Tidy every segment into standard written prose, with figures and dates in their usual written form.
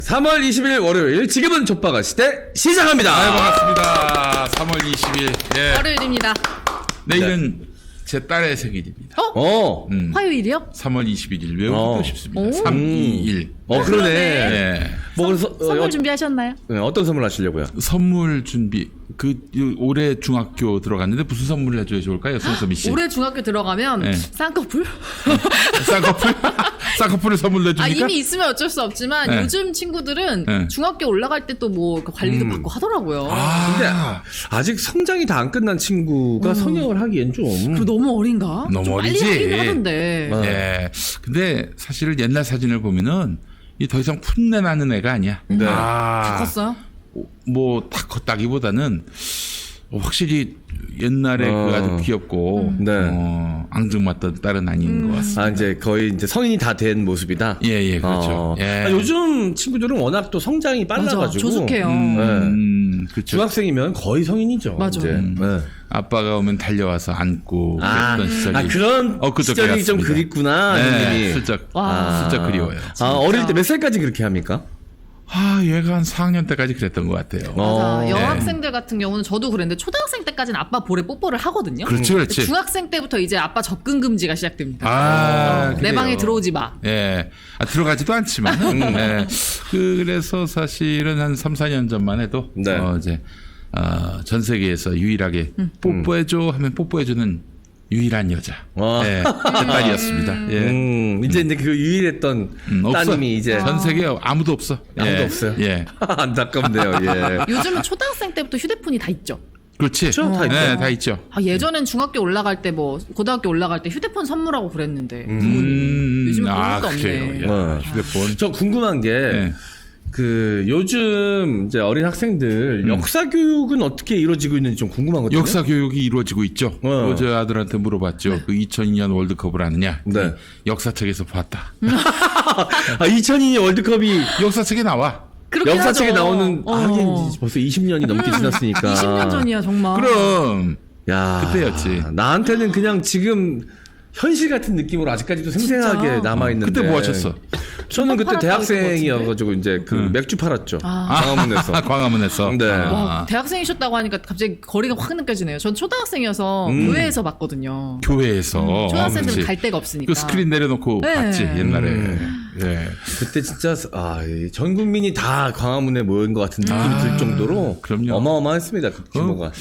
3월 20일 월요일 지금은 족박아 시대 시작합니다. 반갑습니다. 3월 20일. 예. 월요일입니다. 내일은 제 딸의 생일입니다. 화요일이요? 3월 21일 외우기도 쉽습니다. 오. 3, 2, 1. 그러네. 예. 뭐 그래서 선물 준비하셨나요? 어떤 선물 하시려고요? 선물 준비. 올해 중학교 들어갔는데 무슨 선물을 해줘야 좋을까요, 손소미 씨? 올해 중학교 들어가면 네. 쌍꺼풀? 쌍꺼풀? 쌍꺼풀을 선물로 해주니까? 이미 있으면 어쩔 수 없지만 네. 요즘 친구들은 네. 중학교 올라갈 때 또 뭐 관리도 받고 하더라고요. 근데 아직 성장이 다 안 끝난 친구가 성형을 하기엔 좀. 그리고 너무 어린가? 너무 좀 어리지. 빨리 하긴 하던데. 예. 근데 사실 옛날 사진을 보면은 이 더 이상 풋내 나는 애가 아니야. 네. 다 컸어요? 뭐 다 컸다기보다는 확실히 옛날에 그 아주 귀엽고 네. 앙증맞던 딸은 아닌 것 같습니다. 이제 거의 이제 성인이 다 된 모습이다. 예, 그렇죠. 예. 요즘 친구들은 워낙 또 성장이 맞아. 빨라가지고. 조숙해요. 그렇죠. 중학생이면 거의 성인이죠. 맞아. 이제. 네. 아빠가 오면 달려와서 안고 그랬던 시절이 그런 엊그저께 시절이 좀 같습니다. 그립구나. 네, 형님이. 슬쩍 그리워요. 어릴 때 몇 살까지 그렇게 합니까? 얘가 한 4학년 때까지 그랬던 것 같아요. 맞아. 네. 여학생들 같은 경우는 저도 그랬는데 초등학생 때까지는 아빠 볼에 뽀뽀를 하거든요. 그렇지. 중학생 때부터 이제 아빠 접근 금지가 시작됩니다. 내 그래요. 방에 들어오지 마. 예. 들어가지도 않지만. 예. 그래서 사실은 한 3, 4년 전만 해도 네. 이제 전 세계에서 유일하게 뽀뽀해줘 하면 뽀뽀해주는 유일한 여자. 예. 제 딸이었습니다. 예. 이제 그 유일했던 없어. 따님이 이제 전 세계에 아무도 없어. 아무도 없어요. 예. 안타깝네요. 예. 요즘은 초등학생 때부터 휴대폰이 다 있죠. 그렇지. 다 있죠. 네, 다 있죠. 예전엔 중학교 올라갈 때 고등학교 올라갈 때 휴대폰 선물하고 그랬는데 요즘은 그런 것도 그래요. 없네. 야, 휴대폰. 저 궁금한 게 네. 요즘 이제 어린 학생들 역사 교육은 어떻게 이루어지고 있는지 좀 궁금하거든요. 역사 교육이 이루어지고 있죠. 어. 어제 아들한테 물어봤죠. 그 2002년 월드컵을 아느냐? 네. 역사책에서 봤다. 2002년 월드컵이 역사책에 나와. 그렇긴 역사책에 하죠. 나오는 하긴 벌써 20년이 넘게 지났으니까. 20년 전이야 정말. 그럼 야, 그때였지. 나한테는 그냥 지금 현실 같은 느낌으로 아직까지도 생생하게 진짜? 남아 있는데. 그때 뭐 하셨어? 저는 그때 팔았다고 대학생이어가지고 이제 맥주 팔았죠. 광화문에서. 광화문에서. 네. 와, 대학생이셨다고 하니까 갑자기 거리가 확 느껴지네요. 전 초등학생이어서 교회에서 봤거든요. 교회에서. 초등학생들은 그렇지. 갈 데가 없으니까. 그 스크린 내려놓고 네. 봤지 옛날에. 예. 그때 진짜 전 국민이 다 광화문에 모인 것 같은 느낌이 들 정도로 그럼요. 어마어마했습니다. 그 규모가.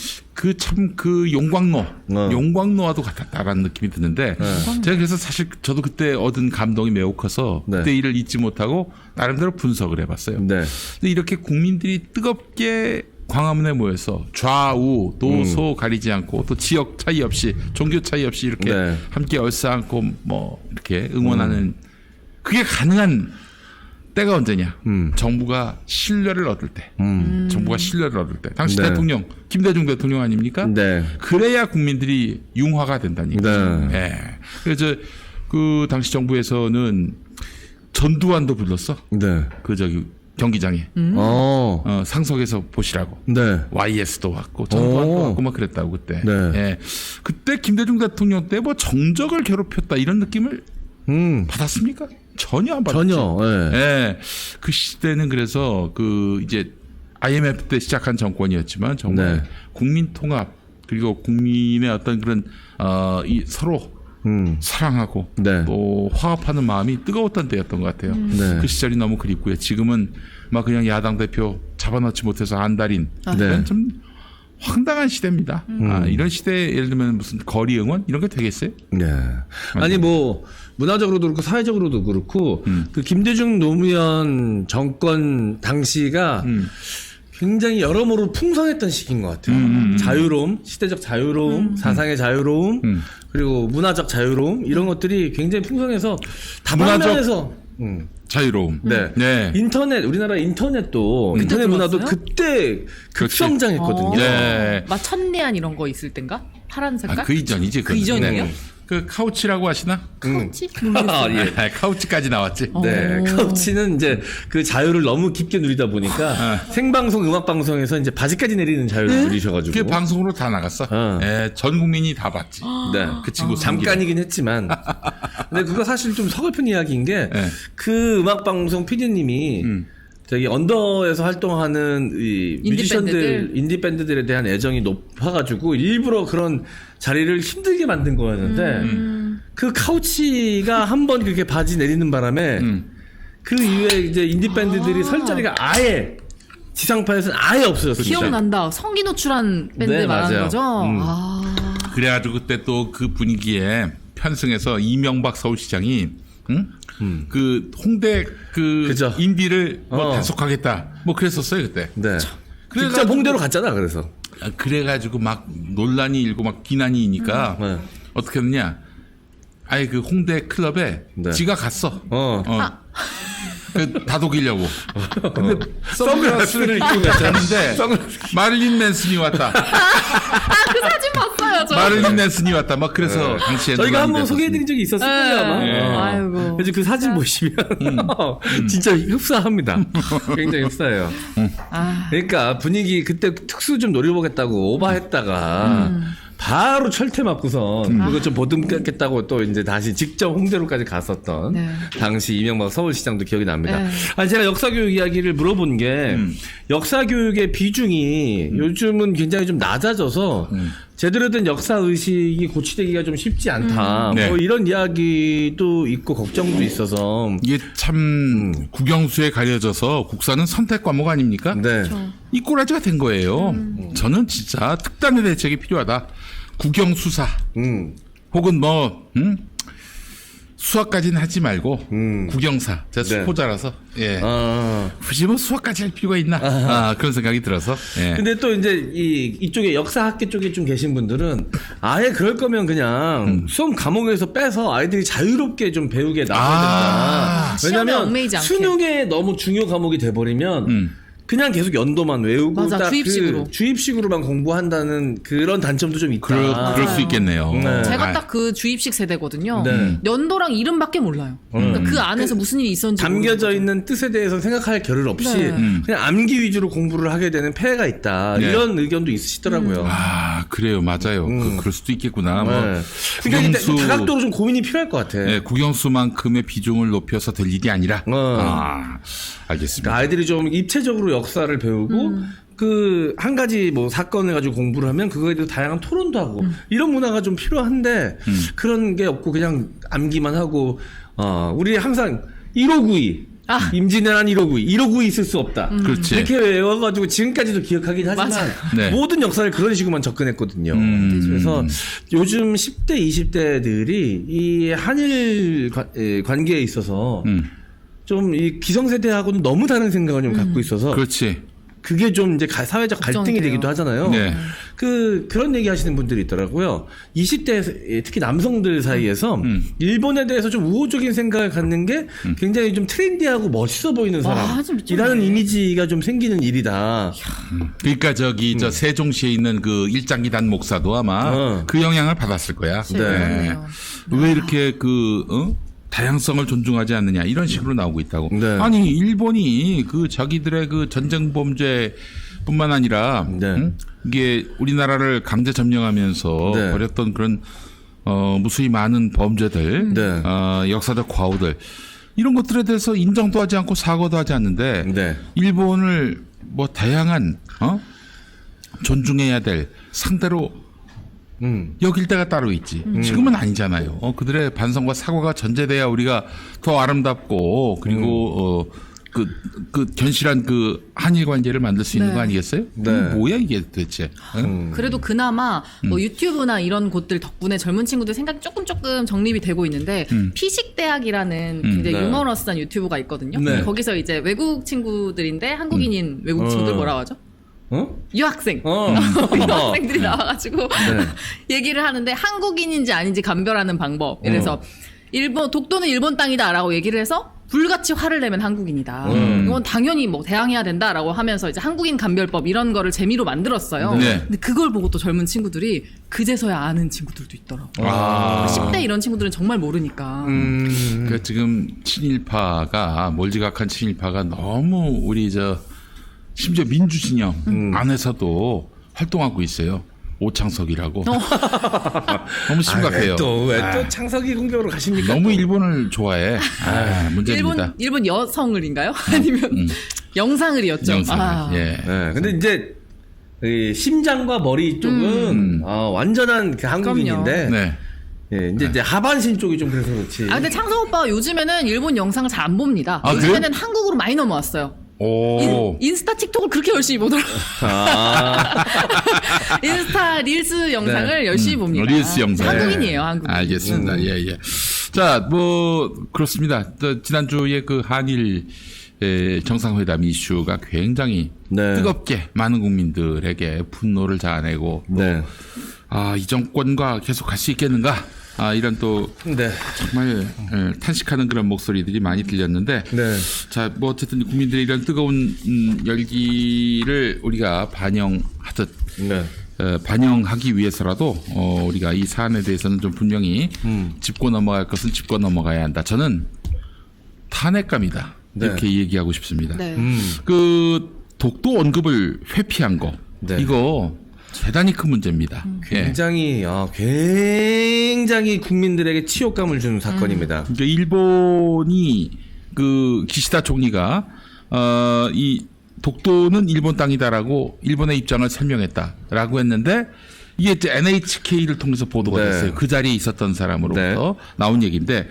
그 용광로, 용광로와도 같았다라는 느낌이 드는데 제가 그래서 사실 저도 그때 얻은 감동이 매우 커서 네. 그때 일을 잊지 못하고 나름대로 분석을 해봤어요. 네. 근데 이렇게 국민들이 뜨겁게 광화문에 모여서 좌우 노소 가리지 않고 또 지역 차이 없이 종교 차이 없이 이렇게 네. 함께 얼싸안고 뭐 이렇게 응원하는 그게 가능한 때가 언제냐? 정부가 신뢰를 얻을 때. 정부가 신뢰를 얻을 때. 당시 네. 대통령 김대중 대통령 아닙니까? 네. 그래야 국민들이 융화가 된다니까. 네. 예. 그래서 그 당시 정부에서는 전두환도 불렀어. 네. 경기장에 상석에서 보시라고. 네. YS도 왔고 전두환도 왔고 막 그랬다고 그때. 네. 예. 그때 김대중 대통령 때 뭐 정적을 괴롭혔다 이런 느낌을 받았습니까? 전혀 안 받았지. 전혀. 예. 예. 그 시대는 그래서 이제 IMF 때 시작한 정권이었지만 정말 네. 국민 통합 그리고 국민의 어떤 그런 이 서로 사랑하고 네. 또 화합하는 마음이 뜨거웠던 때였던 것 같아요. 네. 그 시절이 너무 그립고요. 지금은 막 그냥 야당 대표 잡아넣지 못해서 안달인 네. 이런 좀 황당한 시대입니다. 이런 시대에 예를 들면 무슨 거리 응원 이런 게 되겠어요? 네. 아니 뭐 문화적으로도 그렇고 사회적으로도 그렇고 그 김대중 노무현 정권 당시가 굉장히 여러모로 풍성했던 시기인 것 같아요. 자유로움, 시대적 자유로움, 사상의 자유로움, 그리고 문화적 자유로움 이런 것들이 굉장히 풍성해서 다방면에서 자유로움. 네. 네. 인터넷 우리나라 인터넷도 그때 인터넷 문화도 들어왔어요? 그때 급성장했거든요. 네. 막 천리안 이런 거 있을 땐가? 파란 색깔? 그 이전이지. 그 이전이에요? 그 카우치라고 하시나? 카우치? 예. 카우치까지 나왔지. 네, 카우치는 이제 그 자유를 너무 깊게 누리다 보니까 생방송, 음악 방송에서 이제 바지까지 내리는 자유를 누리셔가지고. 그게 방송으로 다 나갔어. 예, 전 국민이 다 봤지. 네, 그 친구 잠깐이긴 했지만. 근데 그거 사실 좀 서글픈 이야기인 게 그 음악 방송 PD님이 저기 언더에서 활동하는 이 뮤지션들, 밴드들? 인디 밴드들에 대한 애정이 높아가지고 일부러 그런 자리를 힘들게 만든 거였는데 그 카우치가 한 번 그렇게 바지 내리는 바람에 그 이후에 이제 인디 밴드들이 설 자리가 아예 지상파에서는 아예 없어졌습니다. 기억난다. 성기 노출한 밴드 네, 말하는 맞아요. 거죠? 아. 그래가지고 그때 또 그 분위기에 편승해서 이명박 서울시장이 그 홍대 그 그죠. 인디를 뭐 어. 단속하겠다 뭐 그랬었어요 그때. 네. 그래가지고- 직접 홍대로 갔잖아. 그래서. 그래가지고 막 논란이 일고 막 비난이 이니까 네. 어떻게 했느냐. 아예 그 홍대 클럽에 네. 지가 갔어. 어. 그 다독이려고. 근데 선글라스를 입고 갔는데 선글라스. 마릴린 맨슨이 왔다. 그 사진 봤어요, 저. 마릴린 맨슨이 왔다. 막 그래서 당시에 저희가 논란이 한번 됐었습니다. 소개해드린 적이 있었을 거예요, 아마. 네. 어. 아이고. 그래서 그 사진 보시면 진짜 흡사합니다. 굉장히 흡사해요. 아. 그러니까 분위기 그때 특수 좀 노려보겠다고 오바했다가 바로 철퇴 맞고선 그거 좀 보듬겠다고 또 이제 다시 직접 홍대로까지 갔었던 네. 당시 이명박 서울시장도 기억이 납니다. 네. 아니 제가 역사교육 이야기를 물어본 게 역사교육의 비중이 요즘은 굉장히 좀 낮아져서 제대로 된 역사 의식이 고취되기가 좀 쉽지 않다. 네. 뭐 이런 이야기도 있고 걱정도 있어서. 이게 참 국영수에 가려져서 국사는 선택 과목 아닙니까? 네. 이 꼬라지가 된 거예요. 저는 진짜 특단의 대책이 필요하다. 국영수사 혹은 뭐 수학까지는 하지 말고 국영사. 제가 네. 수포자라서 예. 아. 굳이 뭐 수학까지 할 필요가 있나? 그런 생각이 들어서. 예. 근데 또 이제 이쪽에 역사학계 쪽에 좀 계신 분들은 아예 그럴 거면 그냥 수험 과목에서 빼서 아이들이 자유롭게 좀 배우게 나와야 된다. 시험에 왜냐면 얽매이지 않게. 수능에 너무 중요 과목이 돼버리면 그냥 계속 연도만 외우고 맞아, 딱 주입식으로. 그 주입식으로만 공부한다는 그런 단점도 좀 있다. 그럴 수 있겠네요. 네. 제가 아, 딱 그 주입식 세대거든요. 네. 연도랑 이름밖에 몰라요. 그러니까 그 안에서 무슨 일이 있었는지 담겨져 모르는 있는 뜻에 대해서 생각할 겨를 없이 네. 그냥 암기 위주로 공부를 하게 되는 폐해가 있다. 네. 이런 의견도 있으시더라고요. 그래요, 맞아요. 그럴 수도 있겠구나. 뭐 네. 그러니까 국영수, 이제 다각도로 좀 고민이 필요할 것 같아. 네, 국영수만큼의 비중을 높여서 될 일이 아니라. 알겠습니다. 그러니까 아이들이 좀 입체적으로 역사를 배우고 그 한 가지 뭐 사건을 가지고 공부를 하면 그거에 대해서 다양한 토론도 하고 이런 문화가 좀 필요한데 그런 게 없고 그냥 암기만 하고 우리 항상 1592 임진왜란 1592 있을 수 없다. 그렇지. 이렇게 외워가지고 지금까지도 기억하긴 하지만 맞아요. 네. 모든 역사를 그런 식으로만 접근했거든요. 그래서 요즘 10대, 20대들이 이 한일 관계에 있어서 좀 이 기성세대하고는 너무 다른 생각을 좀 갖고 있어서 그렇지. 그게 좀 이제 사회적 갈등이 걱정돼요. 되기도 하잖아요. 네. 그런 얘기 하시는 분들이 있더라고요. 20대 특히 남성들 사이에서 일본에 대해서 좀 우호적인 생각을 갖는 게 굉장히 좀 트렌디하고 멋있어 보이는 좀 미쳤네. 사람이라는 이미지가 좀 생기는 일이다. 그러니까 저기 저 세종시에 있는 그 일장기단 목사도 아마 그 영향을 받았을 거야. 그렇네요. 왜 이렇게 다양성을 존중하지 않느냐 이런 식으로 나오고 있다고. 네. 아니 일본이 그 자기들의 그 전쟁 범죄뿐만 아니라 네. 이게 우리나라를 강제 점령하면서 네. 벌였던 그런 무수히 많은 범죄들, 네. 역사적 과오들 이런 것들에 대해서 인정도 하지 않고 사과도 하지 않는데 네. 일본을 뭐 다양한 존중해야 될 상대로 여길 때가 따로 있지. 지금은 아니잖아요. 그들의 반성과 사과가 전제돼야 우리가 더 아름답고 그리고 그 견실한 그 한일 관계를 만들 수 있는 네. 거 아니겠어요? 네. 이게 뭐야 이게 도대체? 응? 그래도 그나마 뭐 유튜브나 이런 곳들 덕분에 젊은 친구들 생각이 조금 정립이 되고 있는데 피식대학이라는 굉장히 네. 유머러스한 유튜브가 있거든요. 네. 거기서 이제 외국 친구들인데 한국인인 외국 친구들 뭐라고 하죠? 유학생. 유학생들이 나와가지고 얘기를 하는데 한국인인지 아닌지 감별하는 방법. 이래서 독도는 일본 땅이다라고 얘기를 해서 불같이 화를 내면 한국인이다. 이건 당연히 뭐 대항해야 된다라고 하면서 이제 한국인 감별법 이런 거를 재미로 만들었어요. 네. 근데 그걸 보고 또 젊은 친구들이 그제서야 아는 친구들도 있더라고. 10대 이런 친구들은 정말 모르니까. 그 지금 친일파가 몰지각한 친일파가 너무 우리 심지어 민주진영 안에서도 활동하고 있어요. 오창석이라고. 너무 심각해요. 왜 또 창석이 공격으로 가십니까? 너무 일본을 좋아해. 문제입니다. 일본 여성을인가요? 아니면 영상을이었죠. 영상을. 예. 네, 근데 이제 이 심장과 머리 쪽은 완전한 그 한국인인데 네. 예, 이제 하반신 쪽이 좀 그래서 그렇지. 아, 근데 창성 오빠가 요즘에는 일본 영상을 잘 안 봅니다. 아, 요즘에는 한국으로 많이 넘어왔어요. 오. 인스타 틱톡을 그렇게 열심히 보더라고요. 인스타 릴스 영상을 열심히 봅니다. 릴스 영상. 한국인이에요, 한국인. 알겠습니다. 예, 예. 자, 뭐, 그렇습니다. 지난주에 그 한일 정상회담 이슈가 굉장히 네. 뜨겁게 많은 국민들에게 분노를 자아내고, 네. 이 정권과 계속 갈 수 있겠는가? 이런 또 네. 정말 탄식하는 그런 목소리들이 많이 들렸는데, 네. 자, 뭐 어쨌든 국민들의 이런 뜨거운 열기를 우리가 반영하듯 네. 반영하기 위해서라도 우리가 이 사안에 대해서는 좀 분명히 짚고 넘어갈 것은 짚고 넘어가야 한다. 저는 탄핵감이다. 네. 이렇게 얘기하고 싶습니다. 네. 그 독도 언급을 회피한 거, 네. 이거 대단히 큰 문제입니다. 예. 굉장히 국민들에게 치욕감을 주는 사건입니다. 그러니까 일본이 그 기시다 총리가 이 독도는 일본 땅이다라고 일본의 입장을 설명했다라고 했는데, 이게 이제 NHK를 통해서 보도가 네. 됐어요. 그 자리에 있었던 사람으로부터 나온 얘기인데,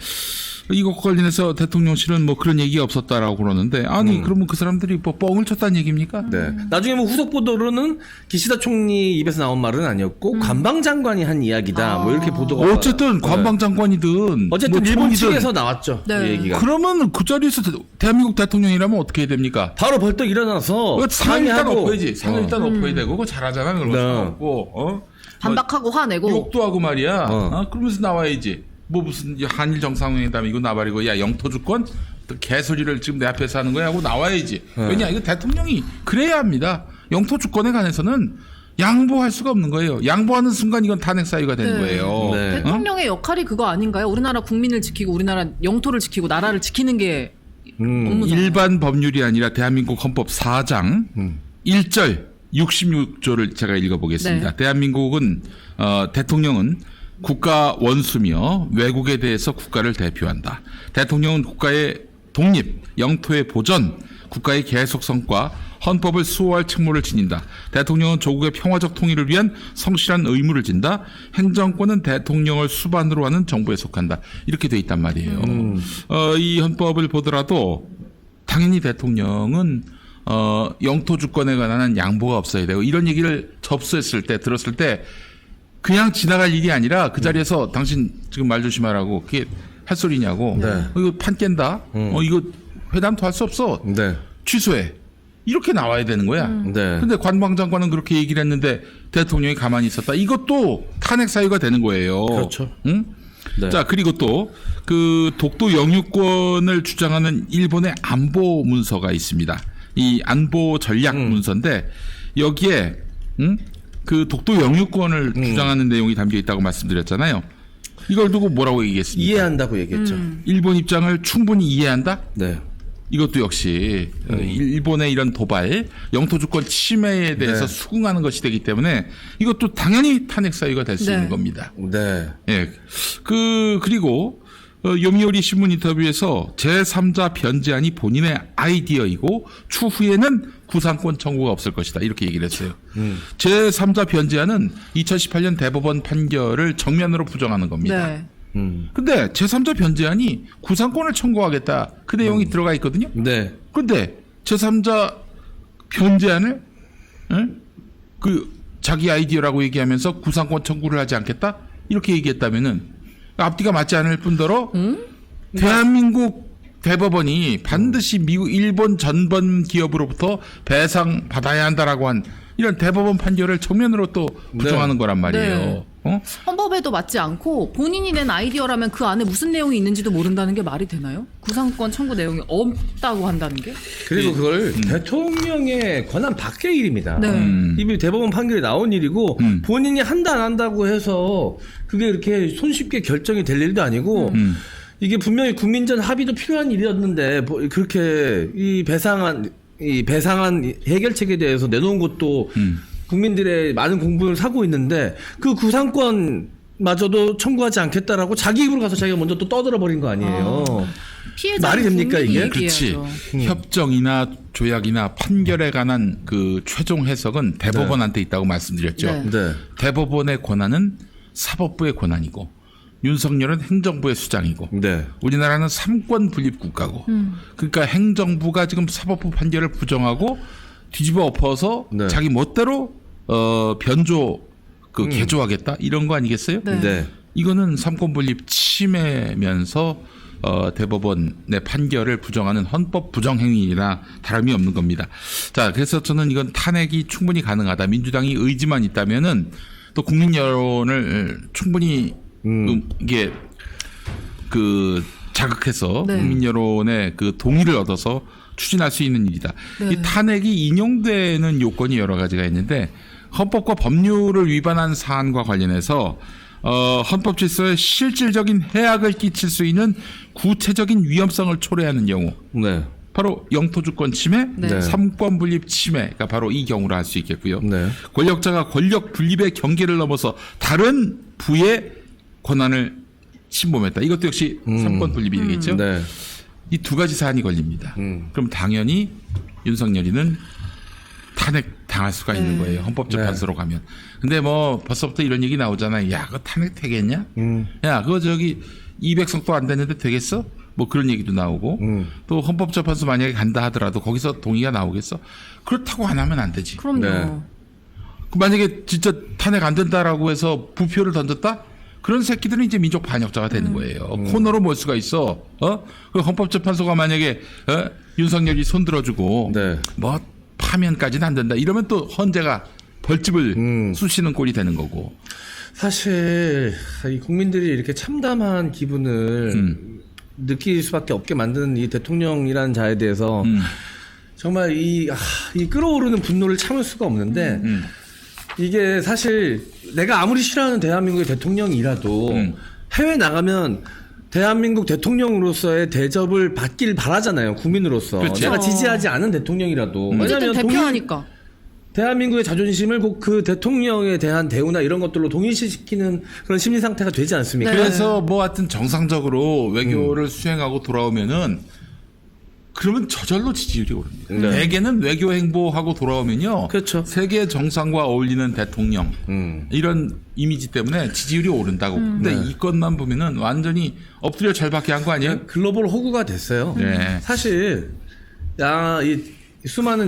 이것과 관련해서 대통령실은 뭐 그런 얘기가 없었다라고 그러는데, 아니 그러면 그 사람들이 뭐 뻥을 쳤다는 얘기입니까? 네. 나중에 뭐 후속 보도로는 기시다 총리 입에서 나온 말은 아니었고 관방장관이 한 이야기다. 뭐 이렇게 보도가. 어쨌든 관방장관이든 어쨌든 뭐 일본 총리든 측에서 나왔죠. 네. 그 얘기가. 그러면 그 자리에서 대한민국 대통령이라면 어떻게 해야 됩니까? 바로 벌떡 일어나서 상을 일단 항의하고. 엎어야지. 상을 일단 엎어야 되고, 그거 잘하잖아. 그런 거 엎고, 반박하고 화내고. 욕도 하고 말이야. 그러면서 나와야지. 뭐 무슨 한일 정상회담이고 나발이고, 야 영토 주권 개소리를 지금 내 앞에서 하는 거야 하고 나와야지. 왜냐, 이거 대통령이 그래야 합니다. 영토 주권에 관해서는 양보할 수가 없는 거예요. 양보하는 순간 이건 탄핵 사유가 되는 네. 거예요. 네. 대통령의 역할이 그거 아닌가요? 우리나라 국민을 지키고 우리나라 영토를 지키고 나라를 지키는 게 업무잖아요. 일반 법률이 아니라 대한민국 헌법 4장 1절 66조를 제가 읽어보겠습니다. 네. 대한민국은 대통령은 국가 원수며 외국에 대해서 국가를 대표한다. 대통령은 국가의 독립, 영토의 보전, 국가의 계속성과 헌법을 수호할 책무를 지닌다. 대통령은 조국의 평화적 통일을 위한 성실한 의무를 진다. 행정권은 대통령을 수반으로 하는 정부에 속한다. 이렇게 돼 있단 말이에요. 이 헌법을 보더라도 당연히 대통령은 영토 주권에 관한 양보가 없어야 되고, 이런 얘기를 접수했을 때, 들었을 때 그냥 지나갈 일이 아니라 그 자리에서 당신 지금 말 조심하라고, 그게 할 소리냐고. 네. 이거 판 깬다. 이거 회담도 할 수 없어. 네. 취소해. 이렇게 나와야 되는 거야. 네. 근데 관방장관은 그렇게 얘기를 했는데 대통령이 가만히 있었다. 이것도 탄핵 사유가 되는 거예요. 그렇죠. 응? 네. 자, 그리고 또 그 독도 영유권을 주장하는 일본의 안보 문서가 있습니다. 이 안보 전략 문서인데, 여기에 그 독도 영유권을 주장하는 내용이 담겨 있다고 말씀드렸잖아요. 이걸 두고 뭐라고 얘기했습니까? 이해한다고 얘기했죠. 일본 입장을 충분히 이해한다? 네. 이것도 역시 일본의 이런 도발, 영토 주권 침해에 대해서 네. 수긍하는 것이 되기 때문에 이것도 당연히 탄핵 사유가 될 수 네. 있는 겁니다. 네. 예. 그리고 요미우리 신문 인터뷰에서 제3자 변제안이 본인의 아이디어이고 추후에는 구상권 청구가 없을 것이다. 이렇게 얘기를 했어요. 제3자 변제안은 2018년 대법원 판결을 정면으로 부정하는 겁니다. 네. 근데 제3자 변제안이 구상권을 청구하겠다. 그 내용이 들어가 있거든요. 네. 근데 제3자 변제안을 그 자기 아이디어라고 얘기하면서 구상권 청구를 하지 않겠다? 이렇게 얘기했다면은 앞뒤가 맞지 않을 뿐더러 대한민국 대법원이 반드시 미국, 일본 전범 기업으로부터 배상 받아야 한다라고 한 이런 대법원 판결을 정면으로 또 부정하는 거란 말이에요. 네. 헌법에도 맞지 않고 본인이 낸 아이디어라면 그 안에 무슨 내용이 있는지도 모른다는 게 말이 되나요? 구상권 청구 내용이 없다고 한다는 게? 그리고 그걸 대통령의 권한 밖의 일입니다. 네. 이미 대법원 판결이 나온 일이고 본인이 한다 안 한다고 해서 그게 이렇게 손쉽게 결정이 될 일도 아니고 이게 분명히 국민전 합의도 필요한 일이었는데 그렇게 이 배상한 해결책에 대해서 내놓은 것도 국민들의 많은 공분을 사고 있는데 그 구상권마저도 청구하지 않겠다라고 자기 입으로 가서 자기가 먼저 또 떠들어 버린 거 아니에요. 피해자 말이 됩니까, 이게? 그렇지. 협정이나 조약이나 판결에 관한 그 최종 해석은 대법원한테 있다고 말씀드렸죠. 네. 네. 대법원의 권한은 사법부의 권한이고 윤석열은 행정부의 수장이고 네. 우리나라는 삼권 분립 국가고 그러니까 행정부가 지금 사법부 판결을 부정하고 뒤집어 엎어서 네. 자기 멋대로 변조 개조하겠다 이런 거 아니겠어요? 네. 네. 이거는 삼권 분립 침해면서 대법원의 판결을 부정하는 헌법 부정 행위나 다름이 없는 겁니다. 자, 그래서 저는 이건 탄핵이 충분히 가능하다. 민주당이 의지만 있다면은 또 국민 여론을 충분히 이게 그 자극해서 네. 국민 여론의 그 동의를 얻어서 추진할 수 있는 일이다. 네. 이 탄핵이 인용되는 요건이 여러 가지가 있는데 헌법과 법률을 위반한 사안과 관련해서 헌법 질서에 실질적인 해악을 끼칠 수 있는 구체적인 위험성을 초래하는 경우 네. 바로 영토주권 침해, 네. 삼권 분립 침해가 바로 이 경우로 할 수 있겠고요. 네. 권력자가 권력 분립의 경계를 넘어서 다른 부의 권한을 침범했다. 이것도 역시 삼권 분립이 되겠죠. 네. 이 두 가지 사안이 걸립니다. 그럼 당연히 윤석열이는 탄핵 당할 수가 있는 거예요. 헌법재판소로 가면. 근데 뭐 벌써부터 이런 얘기 나오잖아요. 야, 그거 탄핵 되겠냐? 야, 그거 저기 200석도 안 됐는데 되겠어? 뭐 그런 얘기도 나오고 또 헌법재판소 만약에 간다 하더라도 거기서 동의가 나오겠어? 그렇다고 안 하면 안 되지. 그럼요. 네. 만약에 진짜 탄핵 안 된다라고 해서 부표를 던졌다? 그런 새끼들은 이제 민족 반역자가 되는 거예요. 코너로 몰 수가 있어. 그 헌법재판소가 만약에 윤석열이 손들어주고 네. 뭐 파면까지는 안 된다. 이러면 또 헌재가 벌집을 쑤시는 꼴이 되는 거고. 사실 이 국민들이 이렇게 참담한 기분을 느낄 수밖에 없게 만드는 이 대통령이라는 자에 대해서 정말 이 끌어오르는 분노를 참을 수가 없는데 이게 사실 내가 아무리 싫어하는 대한민국의 대통령이라도 해외 나가면 대한민국 대통령으로서의 대접을 받길 바라잖아요. 국민으로서. 그렇죠. 내가 지지하지 않은 대통령이라도. 어쨌든 대표하니까. 대한민국의 자존심을 꼭 그 대통령에 대한 대우나 이런 것들로 동일시시키는 그런 심리 상태가 되지 않습니까? 네. 그래서 뭐 하여튼 정상적으로 외교를 수행하고 돌아오면은 그러면 저절로 지지율이 오릅니다. 네. 대개는 외교 행보하고 돌아오면요. 그렇죠. 세계 정상과 어울리는 대통령 이런 이미지 때문에 지지율이 오른다고. 근데 네. 이 건만 보면은 완전히 엎드려 절박해 한 거 아니에요? 글로벌 호구가 됐어요. 네. 사실 이 수많은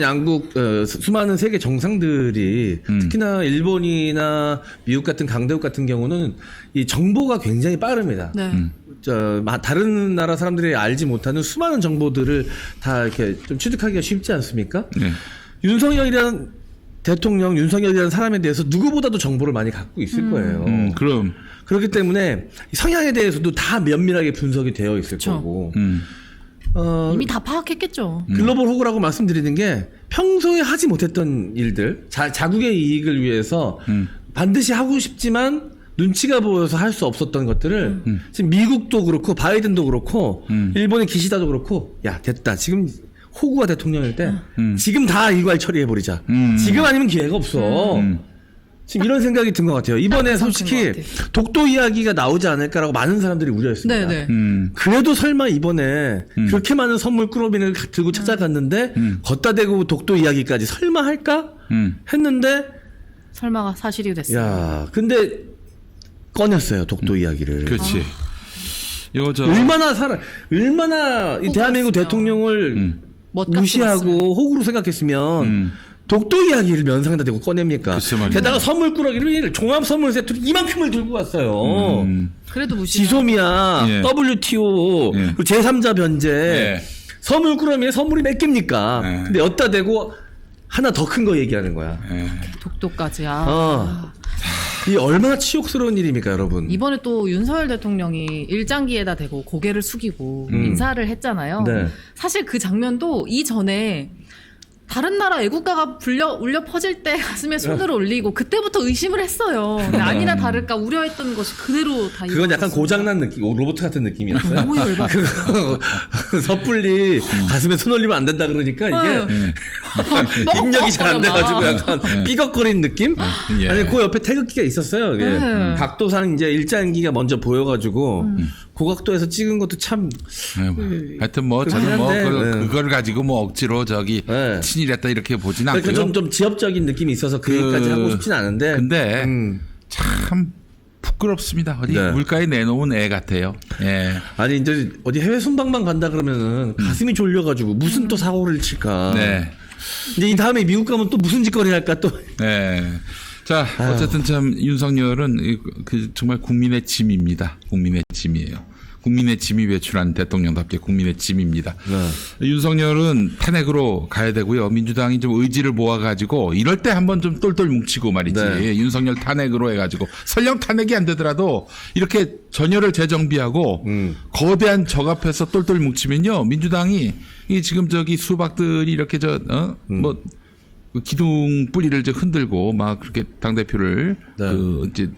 수많은 세계 정상들이 특히나 일본이나 미국 같은 강대국 같은 경우는 이 정보가 굉장히 빠릅니다. 네. 다른 나라 사람들이 알지 못하는 수많은 정보들을 다 이렇게 좀 취득하기가 쉽지 않습니까? 네. 윤석열이라는 대통령, 윤석열이라는 사람에 대해서 누구보다도 정보를 많이 갖고 있을 거예요. 그럼. 그렇기 때문에 성향에 대해서도 다 면밀하게 분석이 되어 있을 그쵸. 거고. 이미 다 파악했겠죠. 글로벌 호구라고 말씀드리는 게 평소에 하지 못했던 일들, 자국의 이익을 위해서 반드시 하고 싶지만 눈치가 보여서 할 수 없었던 것들을 지금 미국도 그렇고 바이든도 그렇고 일본의 기시다도 그렇고 야 됐다 지금 호구가 대통령일 때 지금 다 일괄 처리해버리자. 지금 아니면 기회가 없어. 지금 이런 생각이 든 것 같아요. 이번에 솔직히 독도 이야기가 나오지 않을까라고 많은 사람들이 우려했습니다. 네네. 그래도 설마 이번에 그렇게 많은 선물 꾸러미를 들고 찾아갔는데 걷다 대고 독도 이야기까지 설마 할까 했는데 설마가 사실이 됐어요. 야 근데 꺼냈어요 독도 이야기를. 그렇지. 이거 얼마나 이 대한민국 대통령을 무시하고 호구로 생각했으면 독도 이야기를 면상에다 대고 꺼냅니까? 게다가 선물 꾸러기를 종합 선물 세트로 이만큼을 들고 왔어요. 그래도 무시. 지소미아, 예. WTO, 예. 그리고 제3자 변제, 예. 선물 꾸러미에 선물이 몇 개입니까? 예. 근데 엿다 대고 하나 더 큰 거 얘기하는 거야. 독도까지. 이 얼마나 치욕스러운 일입니까, 여러분? 이번에 또 윤석열 대통령이 일장기에다 대고 고개를 숙이고 인사를 했잖아요. 네. 사실 그 장면도 이전에 다른 나라 애국가가 울려 퍼질 때 가슴에 손을 올리고 그때부터 의심을 했어요. 근데 아니나 다를까 우려했던 것이 그대로 다 그건 약간 이루어졌습니다. 고장난 느낌, 로봇 같은 느낌이었어요. 너무 열받아. 그거 섣불리 가슴에 손 올리면 안 된다 그러니까 이게 입력이 잘 안 돼가지고 약간 삐걱거리는 느낌? 아니 그 옆에 태극기가 있었어요. 이게 네. 각도상 이제 일장기가 먼저 보여가지고 고각도에서 찍은 것도 참 하여튼 뭐 저는 뭐 한데, 그걸 가지고 뭐 억지로 저기 네. 친일했다 이렇게 보진 않고요. 그러니까 좀 지역적인 느낌이 있어서 그 얘기까지 하고 싶진 않은데. 근데 참 부끄럽습니다. 어디 네. 물가에 내놓은 애 같아요. 예. 아니 이제 어디 해외 순방만 간다 그러면은 가슴이 졸려가지고 무슨 또 사고를 칠까. 네. 이제 이 다음에 미국 가면 또 무슨 짓거리 할까 또. 네. 자, 어쨌든 참 윤석열은 그 정말 국민의 짐입니다. 국민의 짐이에요. 국민의 짐이 배출한 대통령답게 국민의 짐입니다. 네. 윤석열은 탄핵으로 가야 되고요. 민주당이 좀 의지를 모아가지고 이럴 때 한번 좀 똘똘 뭉치고 말이지. 네. 윤석열 탄핵으로 해가지고 설령 탄핵이 안 되더라도 이렇게 전열을 재정비하고 거대한 적 앞에서 똘똘 뭉치면요. 민주당이 이 지금 저기 수박들이 이렇게 뭐 기둥 뿌리를 이제 흔들고 막 그렇게 당대표를 네. 이제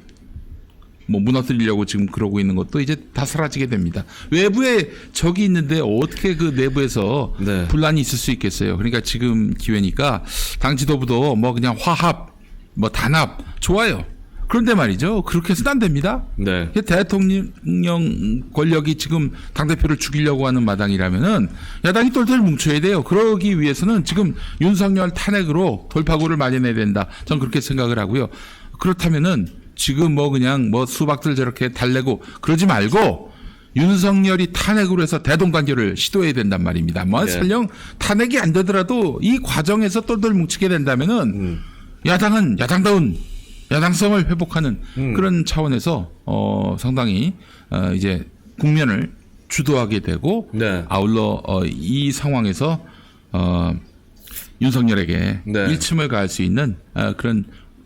뭐 무너뜨리려고 지금 그러고 있는 것도 이제 다 사라지게 됩니다. 외부에 적이 있는데 어떻게 그 내부에서 네. 분란이 있을 수 있겠어요. 그러니까 지금 기회니까 당 지도부도 뭐 그냥 화합, 뭐 단합 좋아요. 그런데 말이죠. 그렇게 해서는 안 됩니다. 네. 대통령 권력이 지금 당대표를 죽이려고 하는 마당이라면은 야당이 똘똘 뭉쳐야 돼요. 그러기 위해서는 지금 윤석열 탄핵으로 돌파구를 마련해야 된다. 저는 그렇게 생각을 하고요. 그렇다면은 지금 뭐 그냥 뭐 수박들 저렇게 달래고 그러지 말고 윤석열이 탄핵으로 해서 대동단결을 시도해야 된단 말입니다. 뭐 네. 설령 탄핵이 안 되더라도 이 과정에서 똘똘 뭉치게 된다면은 야당은 야당다운 야당성을 회복하는 그런 차원에서 상당히 이제 국면을 주도하게 되고 네. 아울러 이 상황에서 윤석열에게 네. 일침을 가할 수 있는 그런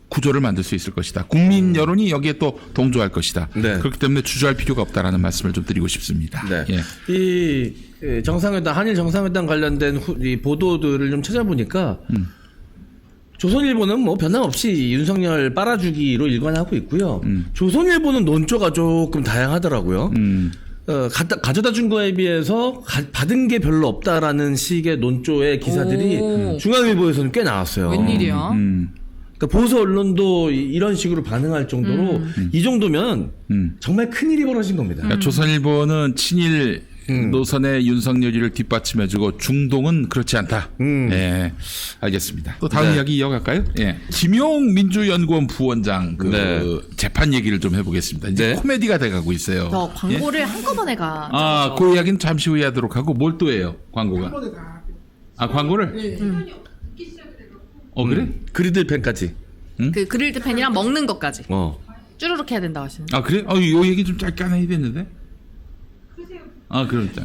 구조를 만들 수 있을 것이다. 국민 여론이 여기에 또 동조할 것이다. 네. 그렇기 때문에 주저할 필요가 없다라는 말씀을 좀 드리고 싶습니다. 네. 예. 이 정상회담 한일 정상회담 관련된 이 보도들을 좀 찾아보니까 조선일보는 뭐 변함없이 윤석열 빨아주기로 일관하고 있고요. 조선일보는 논조가 조금 다양하더라고요. 가져다 준 거에 비해서 받은 게 별로 없다라는 식의 논조의 기사들이 오. 중앙일보에서는 꽤 나왔어요. 웬일이야? 그러니까 보수 언론도 이런 식으로 반응할 정도로 이 정도면 정말 큰일이 벌어진 겁니다. 그러니까 조선일보는 친일 노선의 윤석열이를 뒷받침해주고 중동은 그렇지 않다. 예, 알겠습니다. 또 다음 네. 이야기 이어갈까요? 예, 김용 민주연구원 부원장 그 네. 재판 얘기를 좀 해보겠습니다. 이제 네. 코미디가 돼가고 있어요. 저 광고를 한꺼번에 가. 아, 그 이야기는 잠시 후에 하도록 하고 뭘 또 해요? 광고가? 아, 광고를? 그래? 그리들팬까지. 그 그릴드 팬이랑 먹는 것까지 어. 쭈루룩 해야 된다고 하시는. 아, 그래? 요 얘기 좀 짧게 하나 해야 되는데? 아, 그럼 자.